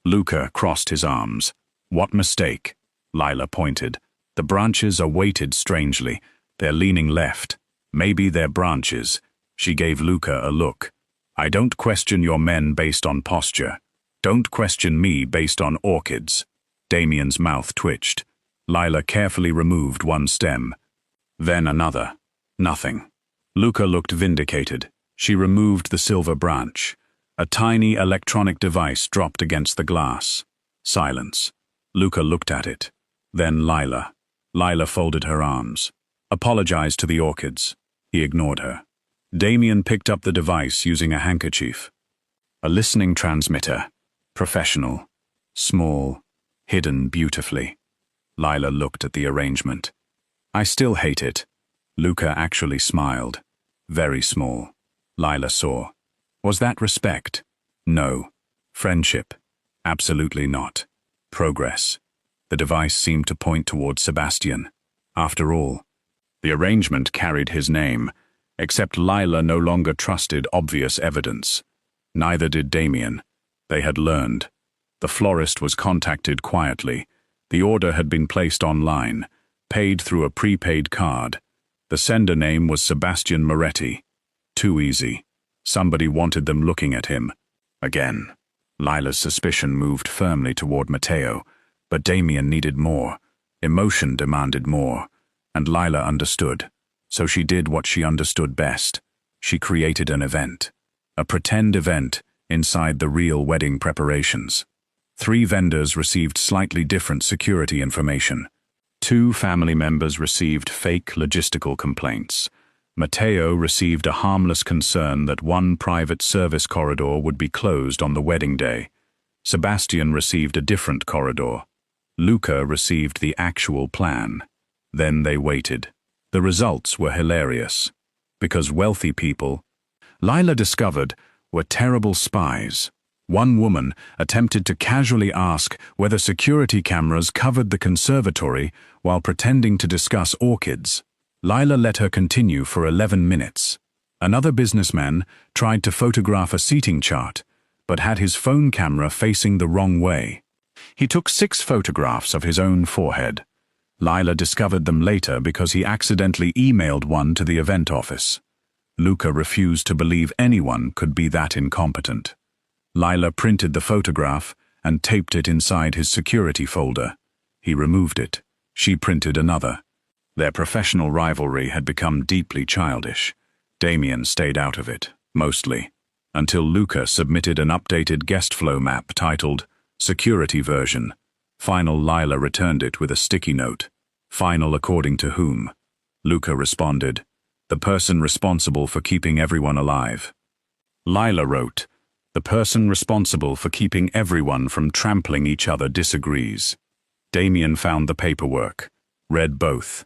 Luca crossed his arms. What mistake? Lila pointed. The branches are weighted strangely. They're leaning left. Maybe they're branches. She gave Luca a look. I don't question your men based on posture. Don't question me based on orchids. Damien's mouth twitched. Lila carefully removed one stem. Then another. Nothing. Luca looked vindicated. She removed the silver branch. A tiny electronic device dropped against the glass. Silence. Luca looked at it. Then Lila. Lila folded her arms. Apologized to the orchids. He ignored her. Damien picked up the device using a handkerchief. A listening transmitter. Professional. Small. Hidden beautifully. Lila looked at the arrangement. I still hate it. Luca actually smiled. Very small. Lila saw. Was that respect? No. Friendship? Absolutely not. Progress. The device seemed to point toward Sebastian. After all, the arrangement carried his name, except Lila no longer trusted obvious evidence. Neither did Damien. They had learned. The florist was contacted quietly. The order had been placed online, paid through a prepaid card. The sender name was Sebastian Moretti. Too easy. Somebody wanted them looking at him. Again. Lila's suspicion moved firmly toward Matteo, but Damien needed more. Emotion demanded more, and Lila understood. So she did what she understood best. She created an event. A pretend event inside the real wedding preparations. 3 vendors received slightly different security information. 2 family members received fake logistical complaints. Matteo received a harmless concern that one private service corridor would be closed on the wedding day. Sebastian received a different corridor. Luca received the actual plan. Then they waited. The results were hilarious. Because wealthy people, Lila discovered, were terrible spies. One woman attempted to casually ask whether security cameras covered the conservatory while pretending to discuss orchids. Lila let her continue for 11 minutes. Another businessman tried to photograph a seating chart, but had his phone camera facing the wrong way. He took 6 photographs of his own forehead. Lila discovered them later because he accidentally emailed one to the event office. Luca refused to believe anyone could be that incompetent. Lila printed the photograph and taped it inside his security folder. He removed it. She printed another. Their professional rivalry had become deeply childish. Damien stayed out of it, mostly, until Luca submitted an updated guest flow map titled Security Version. Final. Lila returned it with a sticky note. Final according to whom? Luca responded, the person responsible for keeping everyone alive. Lila wrote, The person responsible for keeping everyone from trampling each other disagrees. Damien found the paperwork, read both,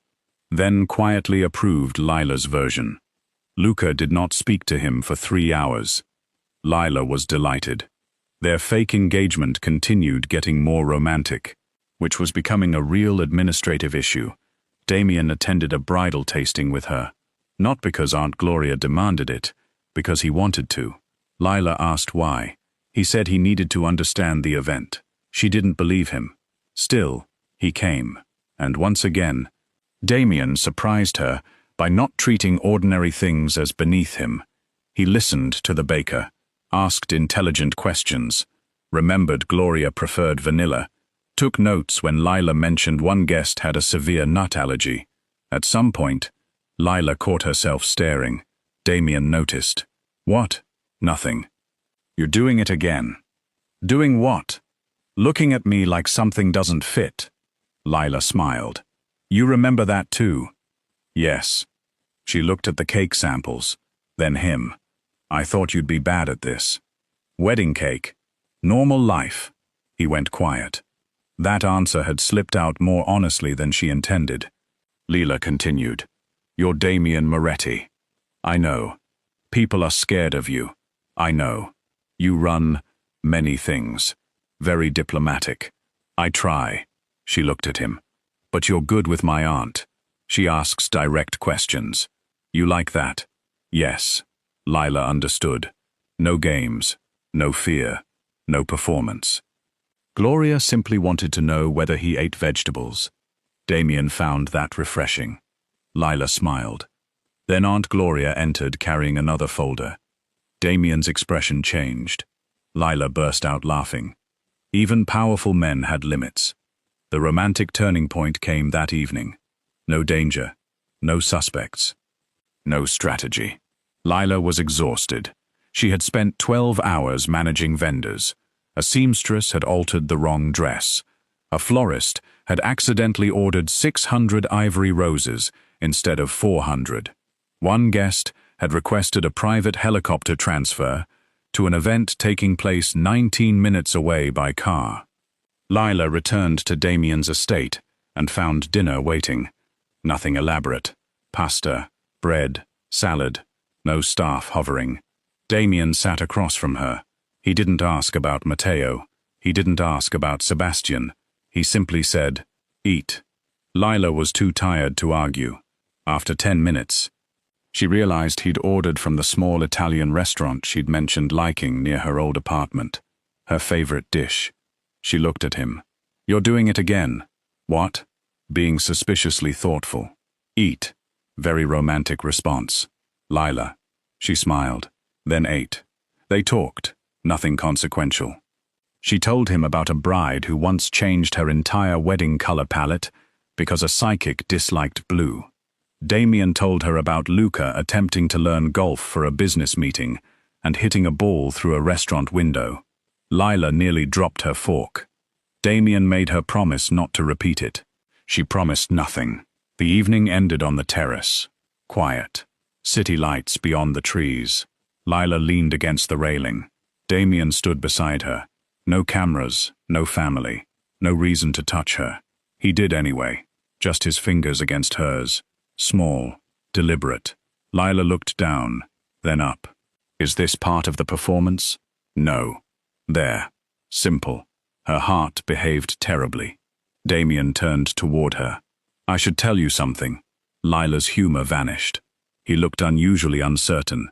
then quietly approved Lila's version. Luca did not speak to him for 3 hours. Lila was delighted. Their fake engagement continued getting more romantic, which was becoming a real administrative issue. Damien attended a bridal tasting with her, not because Aunt Gloria demanded it, because he wanted to. Lila asked why. He said he needed to understand the event. She didn't believe him. Still, he came, and once again, Damien surprised her by not treating ordinary things as beneath him. He listened to the baker, asked intelligent questions, remembered Gloria preferred vanilla, took notes when Lila mentioned one guest had a severe nut allergy. At some point, Lila caught herself staring. Damien noticed. What? Nothing. You're doing it again. Doing what? Looking at me like something doesn't fit. Lila smiled. You remember that too? Yes. She looked at the cake samples, then him. I thought you'd be bad at this. Wedding cake. Normal life. He went quiet. That answer had slipped out more honestly than she intended. Lila continued. You're Damien Moretti. I know. People are scared of you. I know. You run many things. Very diplomatic. I try. She looked at him. But you're good with my aunt. She asks direct questions. You like that? Yes. Lila understood. No games. No fear. No performance. Gloria simply wanted to know whether he ate vegetables. Damien found that refreshing. Lila smiled. Then Aunt Gloria entered carrying another folder. Damien's expression changed. Lila burst out laughing. Even powerful men had limits. The romantic turning point came that evening. No danger. No suspects. No strategy. Lila was exhausted. She had spent 12 hours managing vendors. A seamstress had altered the wrong dress. A florist had accidentally ordered 600 ivory roses instead of 400. One guest had requested a private helicopter transfer to an event taking place 19 minutes away by car. Lila returned to Damien's estate and found dinner waiting. Nothing elaborate. Pasta, bread, salad, no staff hovering. Damien sat across from her. He didn't ask about Matteo. He didn't ask about Sebastian. He simply said, eat. Lila was too tired to argue. After 10 minutes, she realized he'd ordered from the small Italian restaurant she'd mentioned liking near her old apartment. Her favorite dish. She looked at him. You're doing it again. What? Being suspiciously thoughtful. Eat. Very romantic response. Lila. She smiled, then ate. They talked. Nothing consequential. She told him about a bride who once changed her entire wedding color palette because a psychic disliked blue. Damien told her about Luca attempting to learn golf for a business meeting and hitting a ball through a restaurant window. Lila nearly dropped her fork. Damien made her promise not to repeat it. She promised nothing. The evening ended on the terrace. Quiet. City lights beyond the trees. Lila leaned against the railing. Damien stood beside her. No cameras, no family, no reason to touch her. He did anyway, just his fingers against hers. Small, deliberate. Lila looked down, then up. Is this part of the performance? No. There. Simple. Her heart behaved terribly. Damien turned toward her. I should tell you something. Lila's humor vanished. He looked unusually uncertain.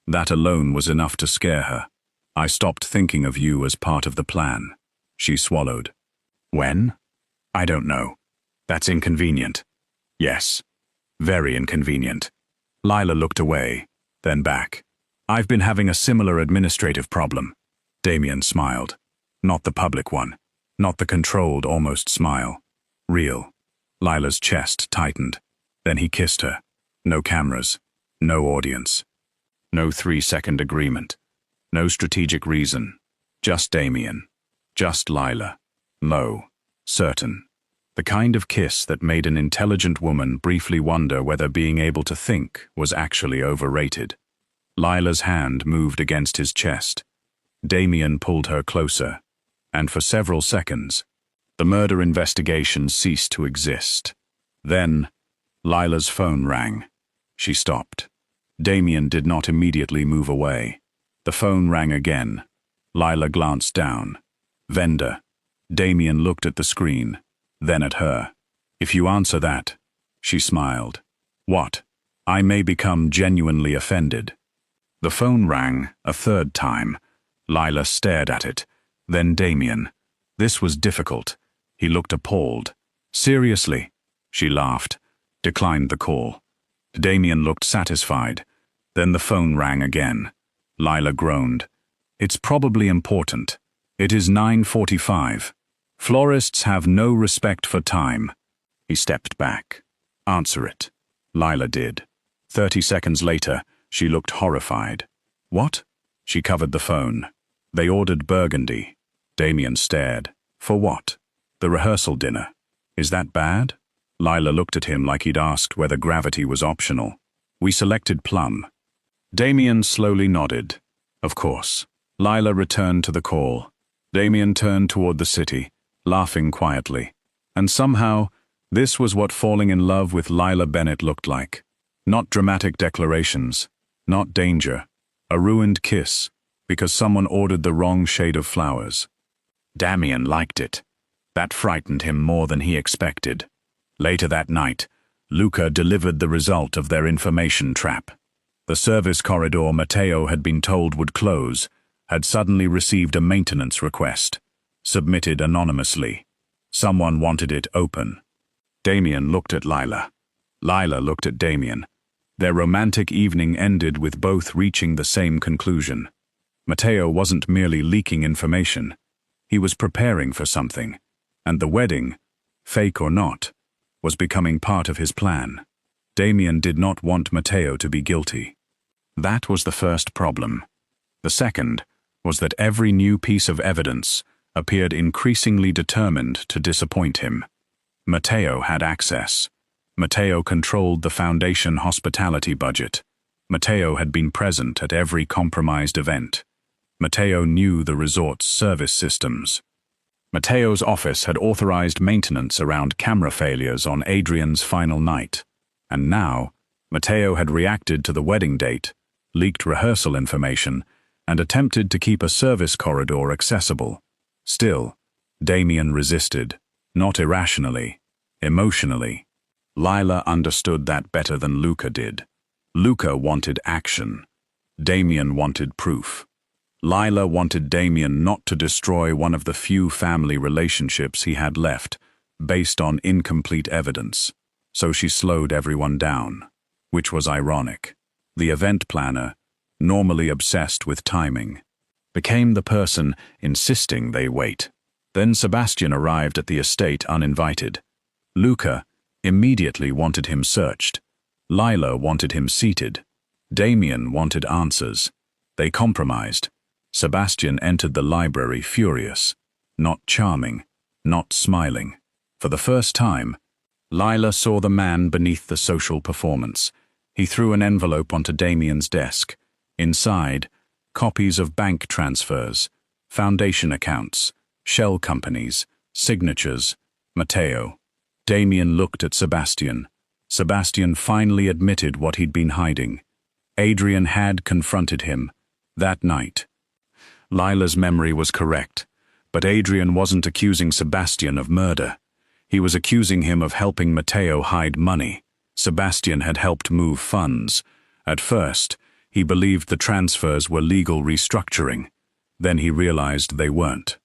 That alone was enough to scare her. I stopped thinking of you as part of the plan. She swallowed. When? I don't know. That's inconvenient. Yes. Very inconvenient. Lila looked away, then back. I've been having a similar administrative problem. Damien smiled. Not the public one. Not the controlled, almost smile. Real. Lila's chest tightened. Then he kissed her. No cameras. No audience. No 3-second agreement. No strategic reason. Just Damien. Just Lila. Low. Certain. The kind of kiss that made an intelligent woman briefly wonder whether being able to think was actually overrated. Lila's hand moved against his chest. Damien pulled her closer, and for several seconds, the murder investigation ceased to exist. Then, Lila's phone rang. She stopped. Damien did not immediately move away. The phone rang again. Lila glanced down. Vendor. Damien looked at the screen, then at her. If you answer that, she smiled. What? I may become genuinely offended. The phone rang a third time. Lila stared at it, then Damien. This was difficult. He looked appalled. Seriously? She laughed, declined the call. Damien looked satisfied. Then the phone rang again. Lila groaned. It's probably important. It is 9:45. Florists have no respect for time. He stepped back. Answer it. Lila did. 30 seconds later, she looked horrified. What? She covered the phone. They ordered burgundy. Damien stared. For what? The rehearsal dinner. Is that bad? Lila looked at him like he'd asked whether gravity was optional. We selected plum. Damien slowly nodded. Of course. Lila returned to the call. Damien turned toward the city, laughing quietly. And somehow, this was what falling in love with Lila Bennett looked like. Not dramatic declarations, not danger. A ruined kiss, because someone ordered the wrong shade of flowers. Damien liked it. That frightened him more than he expected. Later that night, Luca delivered the result of their information trap. The service corridor Matteo had been told would close had suddenly received a maintenance request, submitted anonymously. Someone wanted it open. Damien looked at Lila. Lila looked at Damien. Their romantic evening ended with both reaching the same conclusion. Matteo wasn't merely leaking information. He was preparing for something, and the wedding, fake or not, was becoming part of his plan. Damien did not want Matteo to be guilty. That was the first problem. The second was that every new piece of evidence appeared increasingly determined to disappoint him. Matteo had access. Matteo controlled the foundation hospitality budget. Matteo had been present at every compromised event. Matteo knew the resort's service systems. Matteo's office had authorized maintenance around camera failures on Adrian's final night. And now, Matteo had reacted to the wedding date, leaked rehearsal information, and attempted to keep a service corridor accessible. Still, Damien resisted, not irrationally, emotionally. Lila understood that better than Luca did. Luca wanted action. Damien wanted proof. Lila wanted Damien not to destroy one of the few family relationships he had left, based on incomplete evidence. So she slowed everyone down, which was ironic. The event planner, normally obsessed with timing, became the person insisting they wait. Then Sebastian arrived at the estate uninvited. Luca immediately wanted him searched. Lila wanted him seated. Damien wanted answers. They compromised. Sebastian entered the library furious, not charming, not smiling. For the first time, Lila saw the man beneath the social performance. He threw an envelope onto Damien's desk. Inside, copies of bank transfers, foundation accounts, shell companies, signatures, Matteo. Damien looked at Sebastian. Sebastian finally admitted what he'd been hiding. Adrian had confronted him that night. Lila's memory was correct, but Adrian wasn't accusing Sebastian of murder. He was accusing him of helping Matteo hide money. Sebastian had helped move funds. At first, he believed the transfers were legal restructuring. Then he realized they weren't.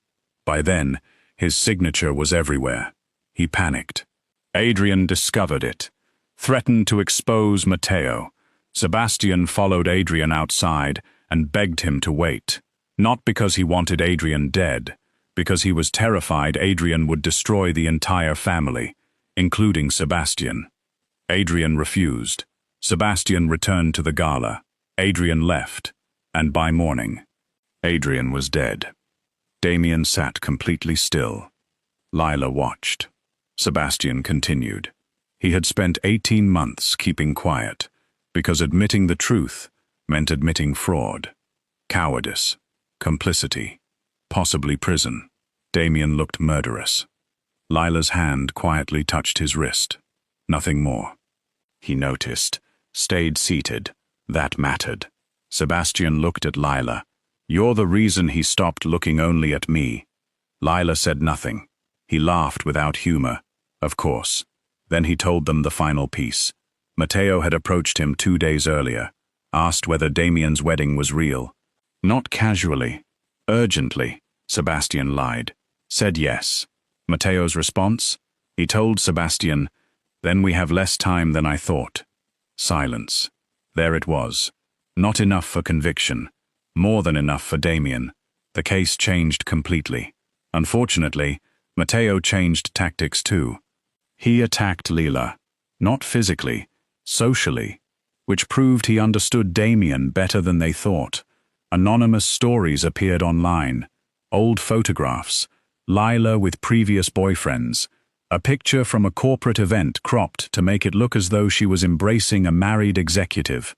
By then, his signature was everywhere. He panicked. Adrian discovered it, threatened to expose Matteo. Sebastian followed Adrian outside and begged him to wait. Not because he wanted Adrian dead, because he was terrified Adrian would destroy the entire family, including Sebastian. Adrian refused. Sebastian returned to the gala. Adrian left, and by morning, Adrian was dead. Damien sat completely still. Lila watched. Sebastian continued. He had spent 18 months keeping quiet, because admitting the truth meant admitting fraud, cowardice. complicity, possibly prison. Damien looked murderous. Lila's hand quietly touched his wrist. Nothing more. He noticed, stayed seated. That mattered. Sebastian looked at Lila. "You're the reason he stopped looking only at me." Lila said nothing. He laughed without humor. Of course. Then he told them the final piece. Matteo had approached him 2 days earlier, asked whether Damien's wedding was real. Not casually, urgently, Sebastian lied. Said yes. Matteo's response? He told Sebastian, "Then we have less time than I thought." Silence. There it was. Not enough for conviction. More than enough for Damien. The case changed completely. Unfortunately, Matteo changed tactics too. He attacked Lila. Not physically, socially, which proved he understood Damien better than they thought. Anonymous stories appeared online. Old photographs. Lila with previous boyfriends. A picture from a corporate event cropped to make it look as though she was embracing a married executive.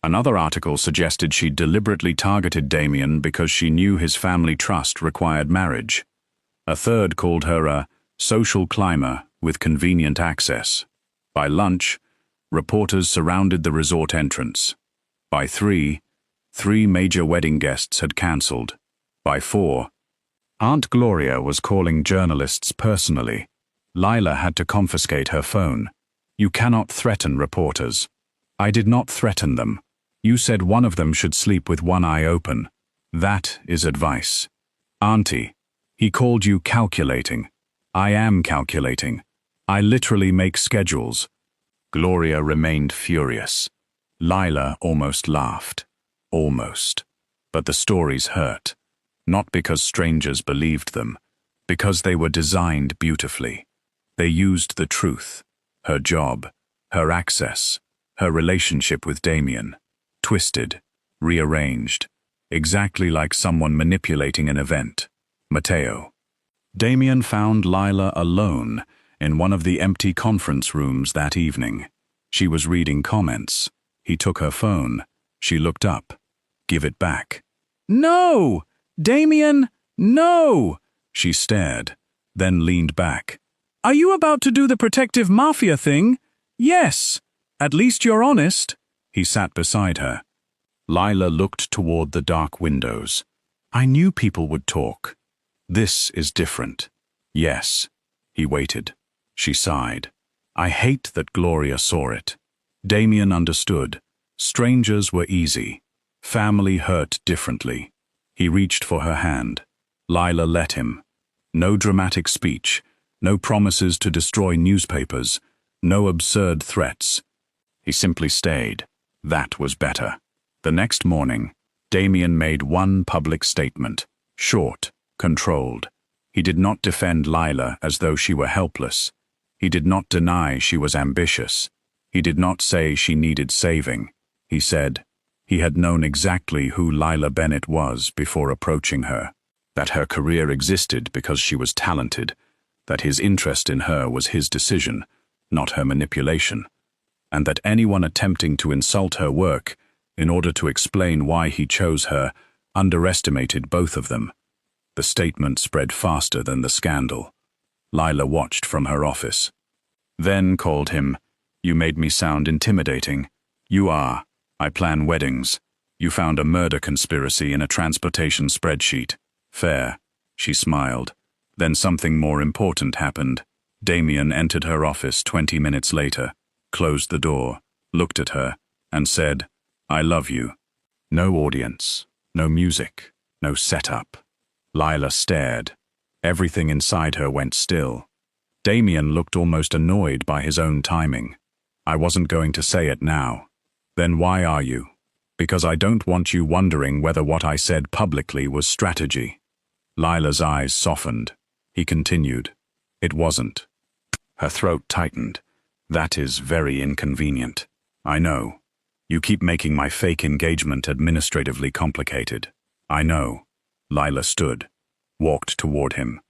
Another article suggested she deliberately targeted Damien because she knew his family trust required marriage. A third called her a social climber with convenient access. By lunch, reporters surrounded the resort entrance. By 3, 3 major wedding guests had cancelled. By 4, Aunt Gloria was calling journalists personally. Lila had to confiscate her phone. "You cannot threaten reporters." "I did not threaten them. You said one of them should sleep with one eye open. That is advice." "Auntie, he called you calculating." "I am calculating. I literally make schedules." Gloria remained furious. Lila almost laughed. Almost. But the stories hurt. Not because strangers believed them, because they were designed beautifully. They used the truth, her job, her access, her relationship with Damien, twisted, rearranged, exactly like someone manipulating an event. Matteo. Damien found Lila alone in one of the empty conference rooms that evening. She was reading comments. He took her phone. She looked up. "Give it back." "No! Damien, no!" She stared, then leaned back. "Are you about to do the protective Mafia thing?" "Yes. At least you're honest." He sat beside her. Lila looked toward the dark windows. "I knew people would talk. This is different." "Yes." He waited. She sighed. "I hate that Gloria saw it." Damien understood. Strangers were easy. Family hurt differently. He reached for her hand. Lila let him. No dramatic speech. No promises to destroy newspapers. No absurd threats. He simply stayed. That was better. The next morning, Damien made one public statement. Short, controlled. He did not defend Lila as though she were helpless. He did not deny she was ambitious. He did not say she needed saving. He said he had known exactly who Lila Bennett was before approaching her. That her career existed because she was talented. That his interest in her was his decision, not her manipulation. And that anyone attempting to insult her work in order to explain why he chose her underestimated both of them. The statement spread faster than the scandal. Lila watched from her office. Then called him, "You made me sound intimidating." "You are. I plan weddings. You found a murder conspiracy in a transportation spreadsheet." "Fair." She smiled. Then something more important happened. Damien entered her office 20 minutes later, closed the door, looked at her, and said, "I love you." No audience, no music, no setup. Lila stared. Everything inside her went still. Damien looked almost annoyed by his own timing. "I wasn't going to say it now." "Then why are you?" "Because I don't want you wondering whether what I said publicly was strategy." Lila's eyes softened. He continued, "It wasn't." Her throat tightened. "That is very inconvenient." "I know. You keep making my fake engagement administratively complicated." "I know." Lila stood, walked toward him.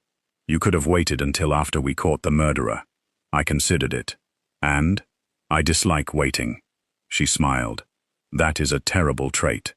"You could have waited until after we caught the murderer. I considered it. And I dislike waiting." She smiled. "That is a terrible trait."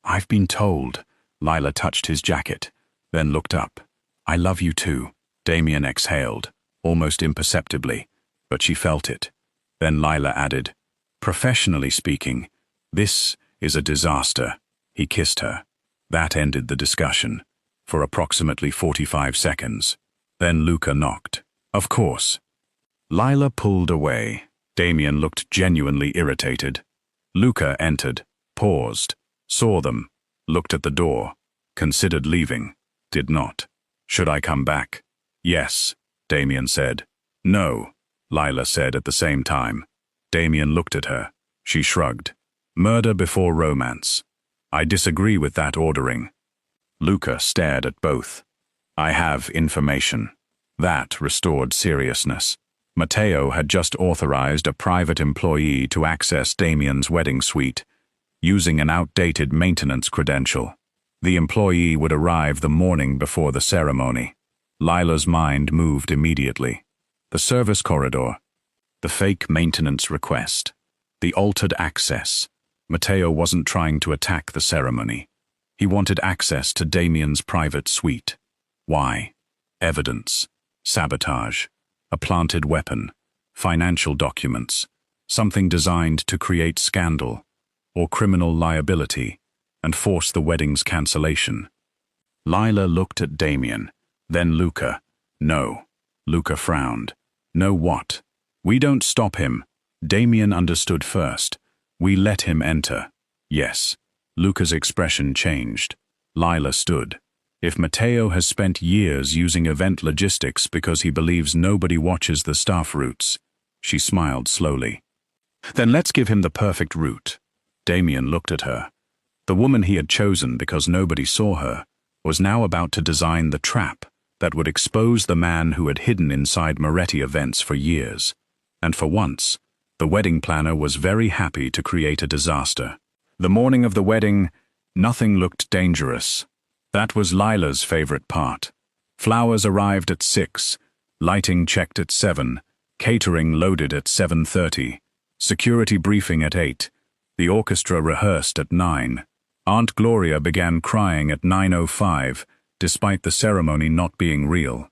"I've been told Lila touched his jacket, then looked up. "I love you too," Damien exhaled, almost imperceptibly, but she felt it. Then Lila added, "Professionally speaking, this is a disaster." He kissed her. That ended the discussion, for approximately 45 seconds. Then Luca knocked. "Of course." Lila pulled away. Damien looked genuinely irritated. Luca entered, paused, saw them, looked at the door, considered leaving, did not. "Should I come back?" "Yes," Damien said. "No," Lila said at the same time. Damien looked at her. She shrugged. "Murder before romance. I disagree with that ordering." Luca stared at both. "I have information." That restored seriousness. Matteo had just authorized a private employee to access Damien's wedding suite, using an outdated maintenance credential. The employee would arrive the morning before the ceremony. Lila's mind moved immediately. The service corridor, the fake maintenance request, the altered access. Matteo wasn't trying to attack the ceremony. He wanted access to Damien's private suite. Why? Evidence, sabotage, a planted weapon, financial documents, something designed to create scandal or criminal liability and force the wedding's cancellation. Lila looked at Damien, then Luca. "No." Luca frowned. "No what?" "We don't stop him." Damien understood first. "We let him enter." "Yes." Luca's expression changed. Lila stood. "If Matteo has spent years using event logistics because he believes nobody watches the staff routes," she smiled slowly, "then let's give him the perfect route." Damien looked at her. The woman he had chosen because nobody saw her was now about to design the trap that would expose the man who had hidden inside Moretti events for years. And for once, the wedding planner was very happy to create a disaster. The morning of the wedding, nothing looked dangerous. That was Lila's favorite part. Flowers arrived at 6, lighting checked at 7, catering loaded at 7:30, security briefing at 8, the orchestra rehearsed at 9. Aunt Gloria began crying at 9:05, despite the ceremony not being real.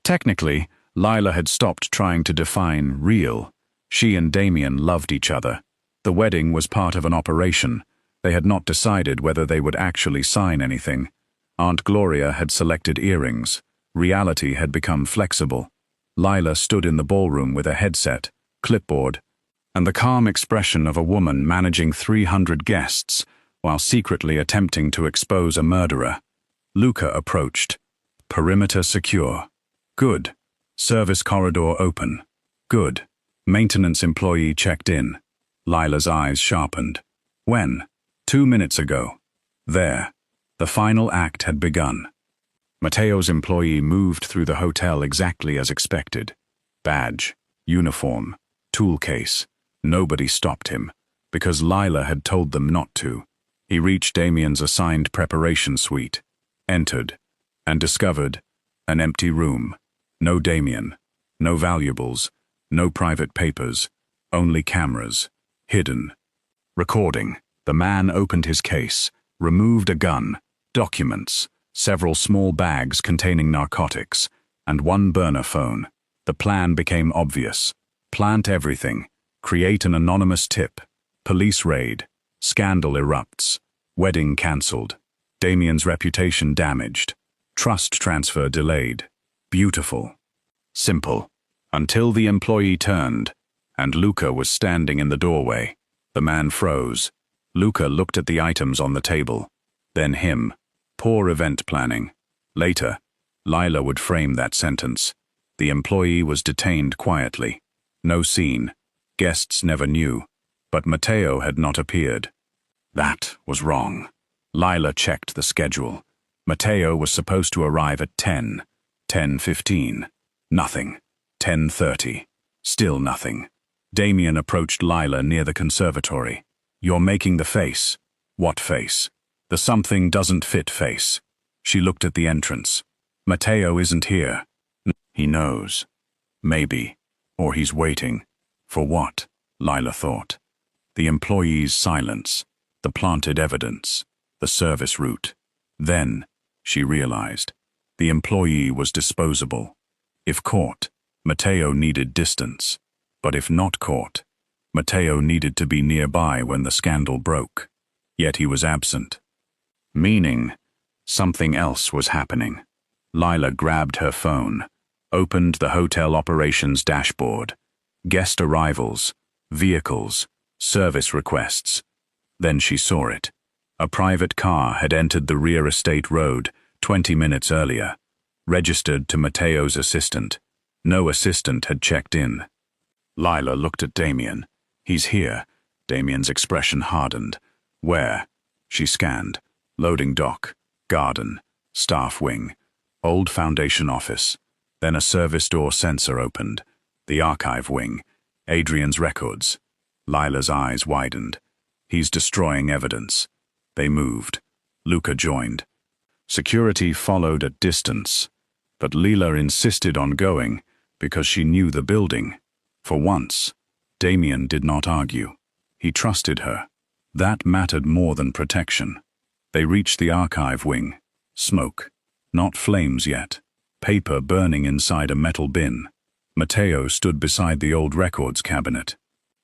Technically, Lila had stopped trying to define real. She and Damien loved each other. The wedding was part of an operation. They had not decided whether they would actually sign anything. Aunt Gloria had selected earrings. Reality had become flexible. Lila stood in the ballroom with a headset, clipboard, and the calm expression of a woman managing 300 guests while secretly attempting to expose a murderer. Luca approached. Perimeter secure. Good. Service corridor open. Good. Maintenance employee checked in. Lila's eyes sharpened. When? 2 minutes ago. There. The final act had begun. Matteo's employee moved through the hotel exactly as expected. Badge, uniform, tool case. Nobody stopped him, because Lila had told them not to. He reached Damien's assigned preparation suite, entered, and discovered an empty room. No Damien, no valuables, no private papers, only cameras, hidden. Recording. The man opened his case, removed a gun, documents, several small bags containing narcotics, and one burner phone. The plan became obvious. Plant everything. Create an anonymous tip. Police raid. Scandal erupts. Wedding cancelled. Damien's reputation damaged. Trust transfer delayed. Beautiful. Simple. Until the employee turned, and Luca was standing in the doorway. The man froze. Luca looked at the items on the table. Then him. Poor event planning. Later, Lila would frame that sentence. The employee was detained quietly. No scene. Guests never knew. But Matteo had not appeared. That was wrong. Lila checked the schedule. Matteo was supposed to arrive at 10. 10:15. Nothing. 10:30. Still nothing. Damien approached Lila near the conservatory. "You're making the face." "What face?" "The something doesn't fit face." She looked at the entrance. "Matteo isn't here." "He knows. Maybe. Or he's waiting." For what? Lila thought. The employee's silence. The planted evidence. The service route. Then, she realized, the employee was disposable. If caught, Matteo needed distance. But if not caught, Matteo needed to be nearby when the scandal broke. Yet he was absent. Meaning, something else was happening. Lila grabbed her phone, opened the hotel operations dashboard. Guest arrivals, vehicles, service requests. Then she saw it. A private car had entered the rear estate road 20 minutes earlier, registered to Matteo's assistant. No assistant had checked in. Lila looked at Damien. He's here. Damien's expression hardened. Where? She scanned. Loading dock, garden, staff wing, old foundation office. Then a service door sensor opened. The archive wing, Adrian's records. Lila's eyes widened. He's destroying evidence. They moved. Luca joined. Security followed at distance, but Lila insisted on going because she knew the building. For once, Damien did not argue. He trusted her. That mattered more than protection. They reached the archive wing. Smoke. Not flames yet. Paper burning inside a metal bin. Matteo stood beside the old records cabinet.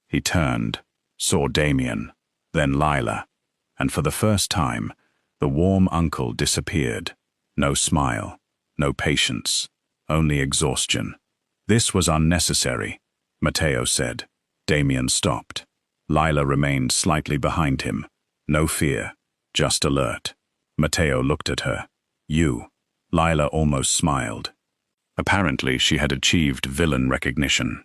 He turned, saw Damien, then Lila, and for the first time, the warm uncle disappeared. No smile, no patience, only exhaustion. This was unnecessary, Matteo said. Damien stopped. Lila remained slightly behind him. No fear, just alert. Matteo looked at her. You. Lila almost smiled. Apparently she had achieved villain recognition.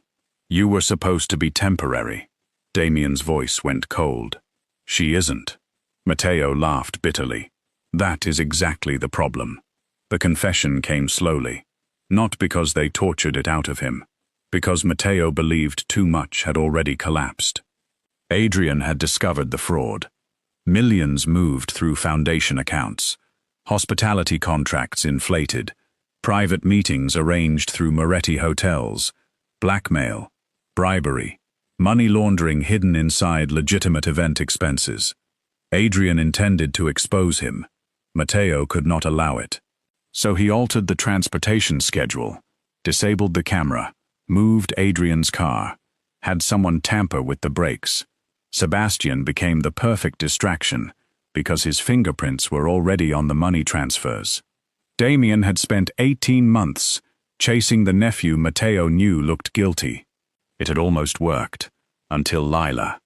You were supposed to be temporary. Damien's voice went cold. She isn't. Matteo laughed bitterly. That is exactly the problem. The confession came slowly. Not because they tortured it out of him. Because Matteo believed too much had already collapsed. Adrian had discovered the fraud. Millions moved through foundation accounts. Hospitality contracts inflated. Private meetings arranged through Moretti hotels. Blackmail. Bribery. Money laundering hidden inside legitimate event expenses. Adrian intended to expose him. Matteo could not allow it. So he altered the transportation schedule, disabled the camera, moved Adrian's car, had someone tamper with the brakes. Sebastian became the perfect distraction because his fingerprints were already on the money transfers. Damien had spent 18 months chasing the nephew Matteo knew looked guilty. It had almost worked, until Lila.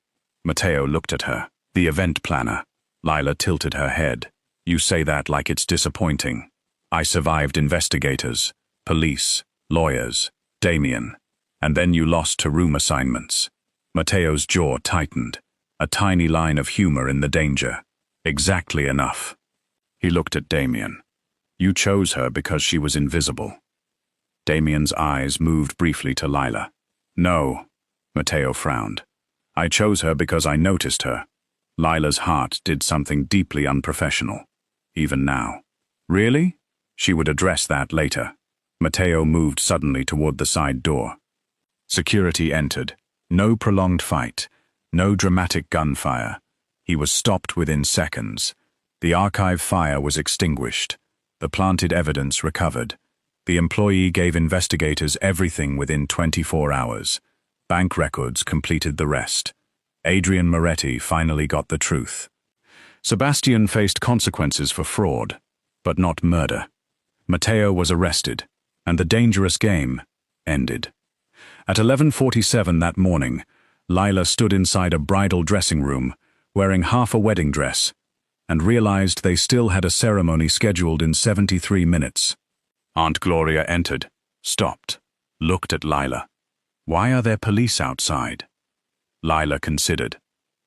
Matteo looked at her. The event planner. Lila tilted her head. You say that like it's disappointing. I survived investigators, police, lawyers, Damien. And then you lost to room assignments. Matteo's jaw tightened. A tiny line of humor in the danger. Exactly enough. He looked at Damien. You chose her because she was invisible. Damien's eyes moved briefly to Lila. No, Matteo frowned. I chose her because I noticed her. Lila's heart did something deeply unprofessional. Even now. Really? She would address that later. Matteo moved suddenly toward the side door. Security entered. No prolonged fight. No dramatic gunfire. He was stopped within seconds. The archive fire was extinguished. The planted evidence recovered. The employee gave investigators everything within 24 hours. Bank records completed the rest. Adrian Moretti finally got the truth. Sebastian faced consequences for fraud, but not murder. Matteo was arrested, and the dangerous game ended. At 11:47 that morning, Lila stood inside a bridal dressing room, wearing half a wedding dress, and realized they still had a ceremony scheduled in 73 minutes. Aunt Gloria entered, stopped, looked at Lila. Why are there police outside? Lila considered.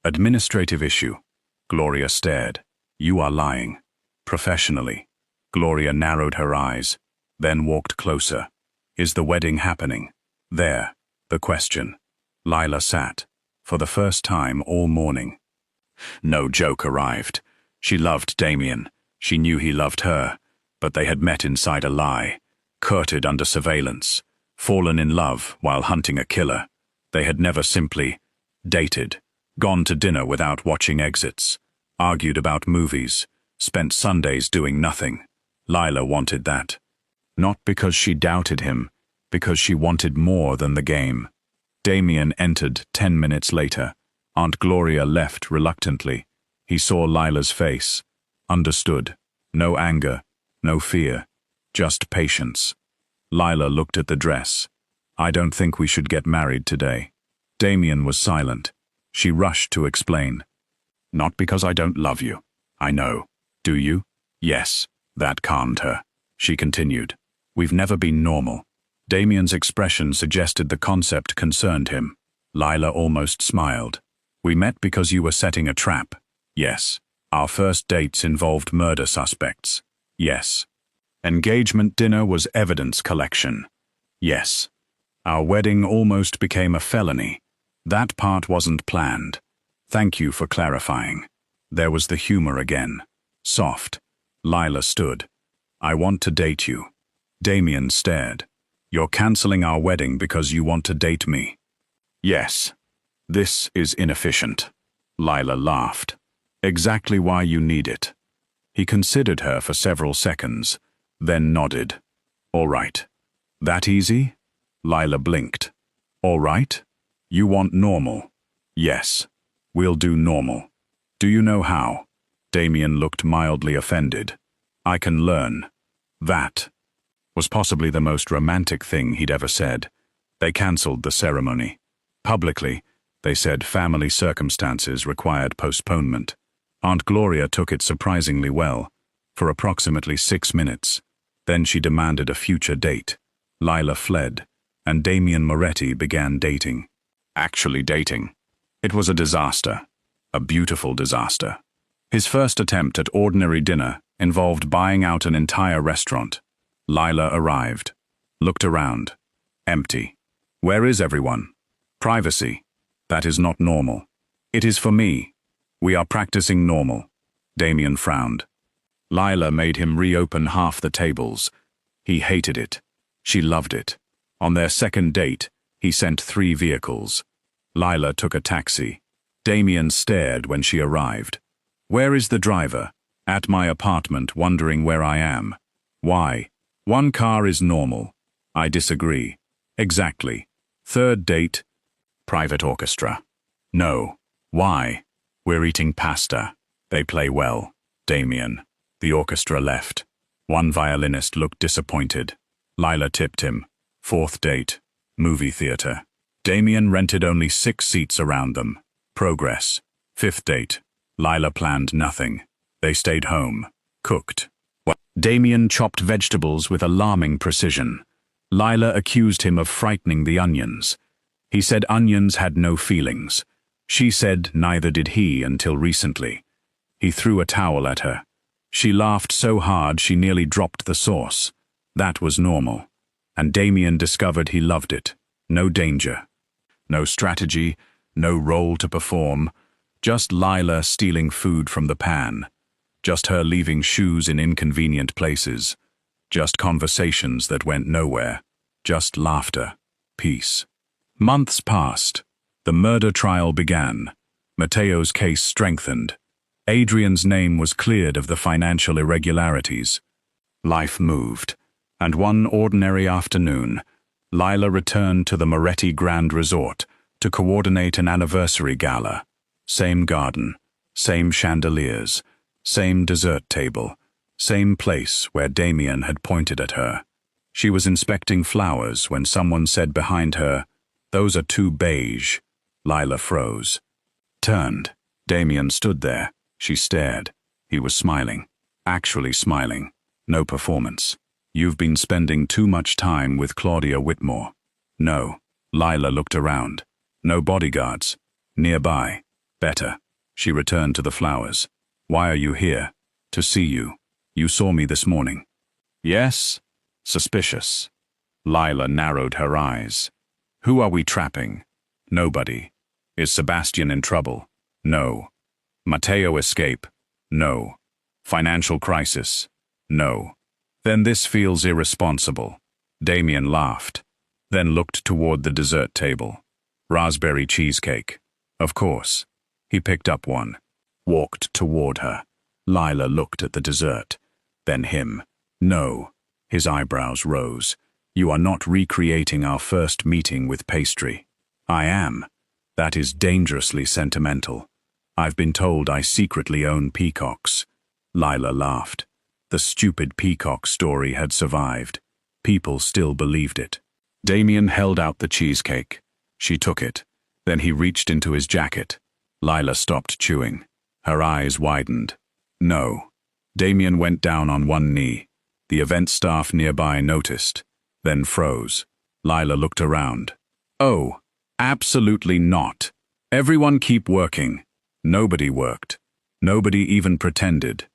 Administrative issue. Gloria stared. You are lying. Professionally. Gloria narrowed her eyes, then walked closer. Is the wedding happening? There, the question. Lila sat, for the first time all morning. No joke arrived. She loved Damien. She knew he loved her, but they had met inside a lie, courted under surveillance, fallen in love while hunting a killer. They had never simply dated, gone to dinner without watching exits, argued about movies, Spent Sundays doing nothing. Lila wanted that. Not because she doubted him, because she wanted more than the game. Damien entered 10 minutes later. Aunt Gloria left reluctantly. He saw Lila's face. Understood. No anger, no fear, just patience. Lila looked at the dress. I don't think we should get married today. Damien was silent. She rushed to explain. Not because I don't love you. I know. Do you? Yes. That calmed her. She continued. We've never been normal. Damien's expression suggested the concept concerned him. Lila almost smiled. We met because you were setting a trap. Yes. Our first dates involved murder suspects. Yes. Engagement dinner was evidence collection. Yes. Our wedding almost became a felony. That part wasn't planned. Thank you for clarifying. There was the humor again. Soft. Lila stood. I want to date you. Damien stared. You're canceling our wedding because you want to date me. Yes. This is inefficient. Lila laughed. Exactly why you need it. He considered her for several seconds, then nodded. All right. That easy? Lila blinked. All right? You want normal? Yes. We'll do normal. Do you know how? Damien looked mildly offended. I can learn. That was possibly the most romantic thing he'd ever said. They cancelled the ceremony. Publicly, they said family circumstances required postponement. Aunt Gloria took it surprisingly well, for approximately 6 minutes. Then she demanded a future date. Lila fled, and Damien Moretti began dating. Actually dating. It was a disaster. A beautiful disaster. His first attempt at ordinary dinner involved buying out an entire restaurant. Lila arrived. Looked around. Empty. Where is everyone? Privacy. That is not normal. It is for me. We are practicing normal. Damien frowned. Lila made him reopen half the tables. He hated it. She loved it. On their second date, he sent 3 vehicles. Lila took a taxi. Damien stared when she arrived. Where is the driver? At my apartment, wondering where I am. Why? 1 car is normal. I disagree. Exactly. Third date. Private orchestra. No. Why? We're eating pasta. They play well. Damien. The orchestra left. 1 violinist looked disappointed. Lila tipped him. 4th date. Movie theater. Damien rented only 6 seats around them. Progress. 5th date. Lila planned nothing. They stayed home. Cooked. Damien chopped vegetables with alarming precision. Lila accused him of frightening the onions. He said onions had no feelings. She said neither did he until recently. He threw a towel at her. She laughed so hard she nearly dropped the sauce. That was normal. And Damien discovered he loved it. No danger. No strategy, no role to perform. Just Lila stealing food from the pan. Just her leaving shoes in inconvenient places. Just conversations that went nowhere. Just laughter. Peace. Months passed. The murder trial began. Mateo's case strengthened. Adrian's name was cleared of the financial irregularities. Life moved, and one ordinary afternoon, Lila returned to the Moretti Grand Resort to coordinate an anniversary gala. Same garden, same chandeliers, same dessert table, same place where Damien had pointed at her. She was inspecting flowers when someone said behind her, "Those are too beige." Lila froze. Turned. Damien stood there. She stared. He was smiling. Actually smiling. No performance. You've been spending too much time with Claudia Whitmore. No. Lila looked around. No bodyguards. Nearby. Better. She returned to the flowers. Why are you here? To see you. You saw me this morning. Yes? Suspicious. Lila narrowed her eyes. Who are we trapping? Nobody. Is Sebastian in trouble? No. Mateo escape? No. Financial crisis? No. Then this feels irresponsible. Damien laughed, then looked toward the dessert table. Raspberry cheesecake. Of course. He picked up one, walked toward her. Lila looked at the dessert, then him. No. His eyebrows rose. You are not recreating our first meeting with pastry. I am. That is dangerously sentimental. I've been told I secretly own peacocks. Lila laughed. The stupid peacock story had survived. People still believed it. Damien held out the cheesecake. She took it. Then he reached into his jacket. Lila stopped chewing. Her eyes widened. No. Damien went down on one knee. The event staff nearby noticed, then froze. Lila looked around. Oh, absolutely not. Everyone keep working. Nobody worked. Nobody even pretended.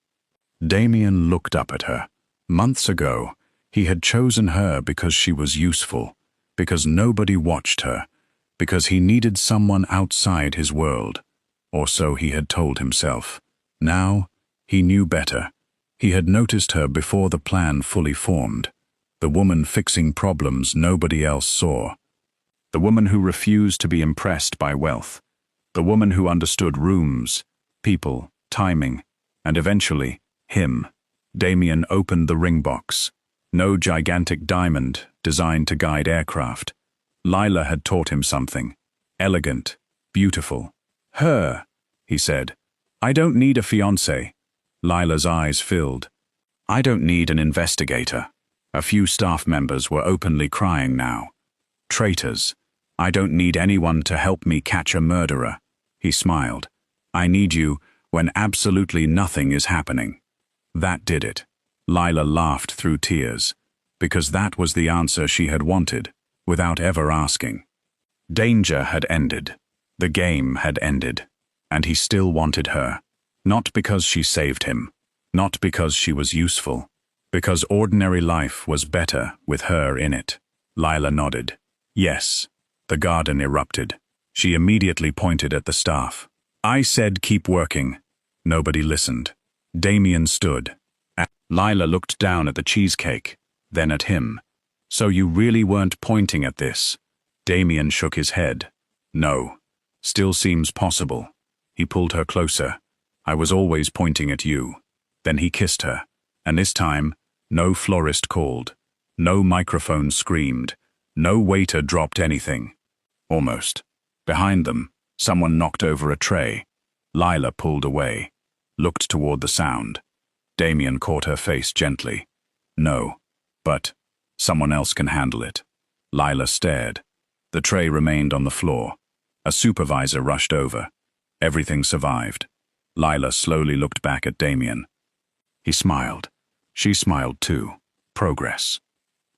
Damien looked up at her. Months ago, he had chosen her because she was useful, because nobody watched her, because he needed someone outside his world. Or so he had told himself. Now, he knew better. He had noticed her before the plan fully formed. The woman fixing problems nobody else saw. The woman who refused to be impressed by wealth. The woman who understood rooms, people, timing, and eventually, him. Damien opened the ring box. No gigantic diamond designed to guide aircraft. Lila had taught him something. Elegant, beautiful. Her, he said. I don't need a fiancé. Lila's eyes filled. I don't need an investigator. A few staff members were openly crying now. Traitors. I don't need anyone to help me catch a murderer. He smiled. I need you when absolutely nothing is happening. That did it. Lila laughed through tears, because that was the answer she had wanted, without ever asking. Danger had ended. The game had ended. And he still wanted her. Not because she saved him. Not because she was useful. Because ordinary life was better with her in it. Lila nodded. Yes. The garden erupted. She immediately pointed at the staff. I said keep working. Nobody listened. Damien stood. Lila looked down at the cheesecake, then at him. So you really weren't pointing at this? Damien shook his head. No. Still seems possible. He pulled her closer. I was always pointing at you. Then he kissed her. And this time, no florist called. No microphone screamed. No waiter dropped anything. Almost. Behind them, someone knocked over a tray. Lila pulled away, looked toward the sound. Damien caught her face gently. No, but someone else can handle it. Lila stared. The tray remained on the floor. A supervisor rushed over. Everything survived. Lila slowly looked back at Damien. He smiled. She smiled too. Progress.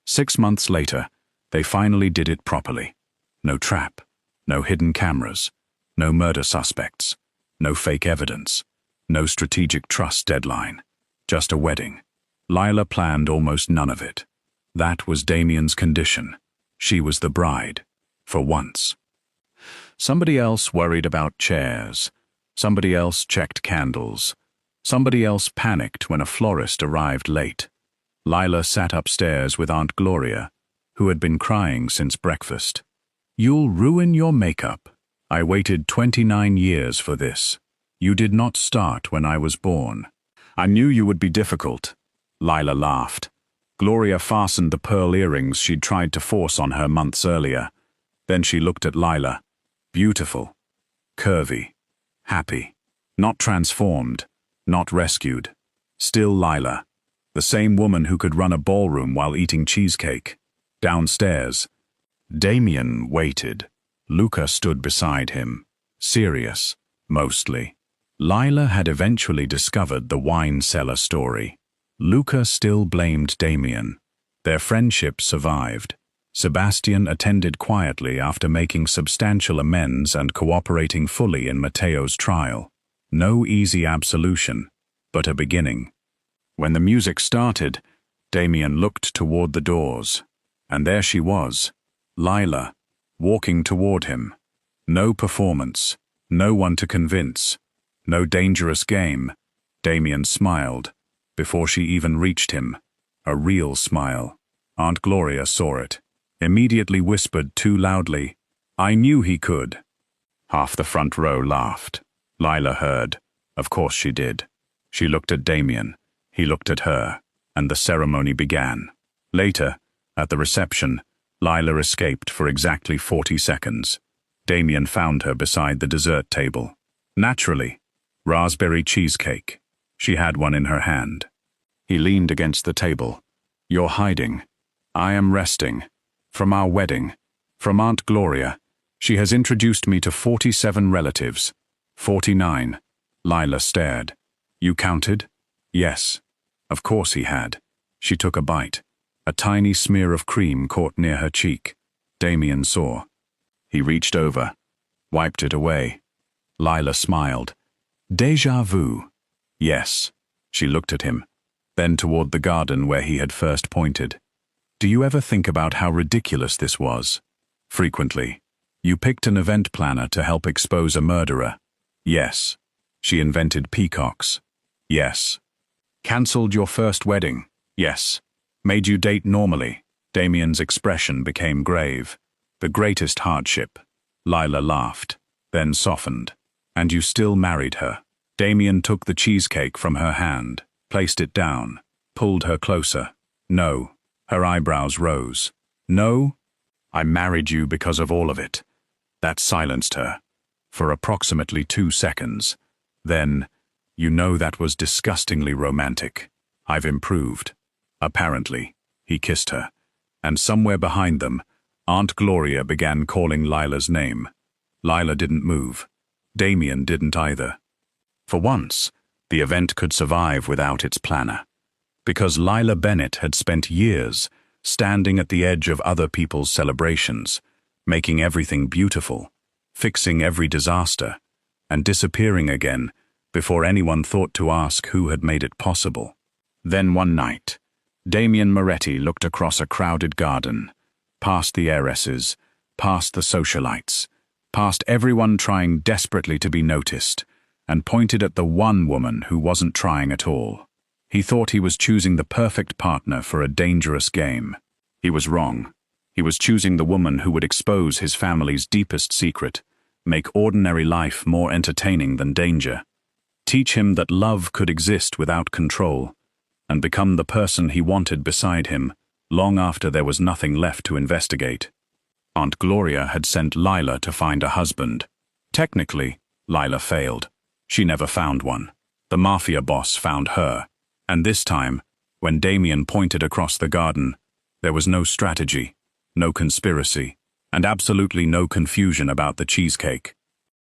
6 months later, they finally did it properly. No trap. No hidden cameras. No murder suspects. No fake evidence. No strategic trust deadline. Just a wedding. Lila planned almost none of it. That was Damien's condition. She was the bride. For once. Somebody else worried about chairs. Somebody else checked candles. Somebody else panicked when a florist arrived late. Lila sat upstairs with Aunt Gloria, who had been crying since breakfast. You'll ruin your makeup. I waited 29 years for this. You did not start when I was born. I knew you would be difficult. Lila laughed. Gloria fastened the pearl earrings she'd tried to force on her months earlier. Then she looked at Lila. Beautiful. Curvy. Happy. Not transformed. Not rescued. Still Lila. The same woman who could run a ballroom while eating cheesecake. Downstairs. Damien waited. Luca stood beside him. Serious. Mostly. Lila had eventually discovered the wine cellar story. Luca still blamed Damien. Their friendship survived. Sebastian attended quietly after making substantial amends and cooperating fully in Matteo's trial. No easy absolution, but a beginning. When the music started, Damien looked toward the doors. And there she was, Lila, walking toward him. No performance, no one to convince, no dangerous game. Damien smiled, before she even reached him. A real smile. Aunt Gloria saw it. Immediately whispered too loudly, I knew he could. Half the front row laughed. Lila heard. Of course she did. She looked at Damien. He looked at her, and the ceremony began. Later, at the reception, Lila escaped for exactly 40 seconds. Damien found her beside the dessert table. Naturally, raspberry cheesecake. She had one in her hand. He leaned against the table. "You're hiding. I am resting. From our wedding. From Aunt Gloria. She has introduced me to 47 relatives. 49. Lila stared. "You counted?" "Yes." Of course he had. She took a bite. A tiny smear of cream caught near her cheek. Damien saw. He reached over, wiped it away. Lila smiled. "Déjà vu." "Yes." She looked at him, then toward the garden where he had first pointed. "Do you ever think about how ridiculous this was?" "Frequently." "You picked an event planner to help expose a murderer." "Yes." "She invented peacocks." "Yes." "Cancelled your first wedding." "Yes." "Made you date normally." Damien's expression became grave. "The greatest hardship." Lila laughed, then softened. "And you still married her." Damien took the cheesecake from her hand, placed it down, pulled her closer. "No." Her eyebrows rose. "No? I married you because of all of it." That silenced her. For approximately 2 seconds. Then, "You know that was disgustingly romantic. I've improved." Apparently, he kissed her. And somewhere behind them, Aunt Gloria began calling Lila's name. Lila didn't move. Damien didn't either. For once, the event could survive without its planner. Because Lila Bennett had spent years standing at the edge of other people's celebrations, making everything beautiful, fixing every disaster, and disappearing again before anyone thought to ask who had made it possible. Then one night, Damien Moretti looked across a crowded garden, past the heiresses, past the socialites, past everyone trying desperately to be noticed, and pointed at the one woman who wasn't trying at all. He thought he was choosing the perfect partner for a dangerous game. He was wrong. He was choosing the woman who would expose his family's deepest secret, make ordinary life more entertaining than danger, teach him that love could exist without control, and become the person he wanted beside him, long after there was nothing left to investigate. Aunt Gloria had sent Lila to find a husband. Technically, Lila failed. She never found one. The Mafia boss found her. And this time, when Damien pointed across the garden, there was no strategy, no conspiracy, and absolutely no confusion about the cheesecake.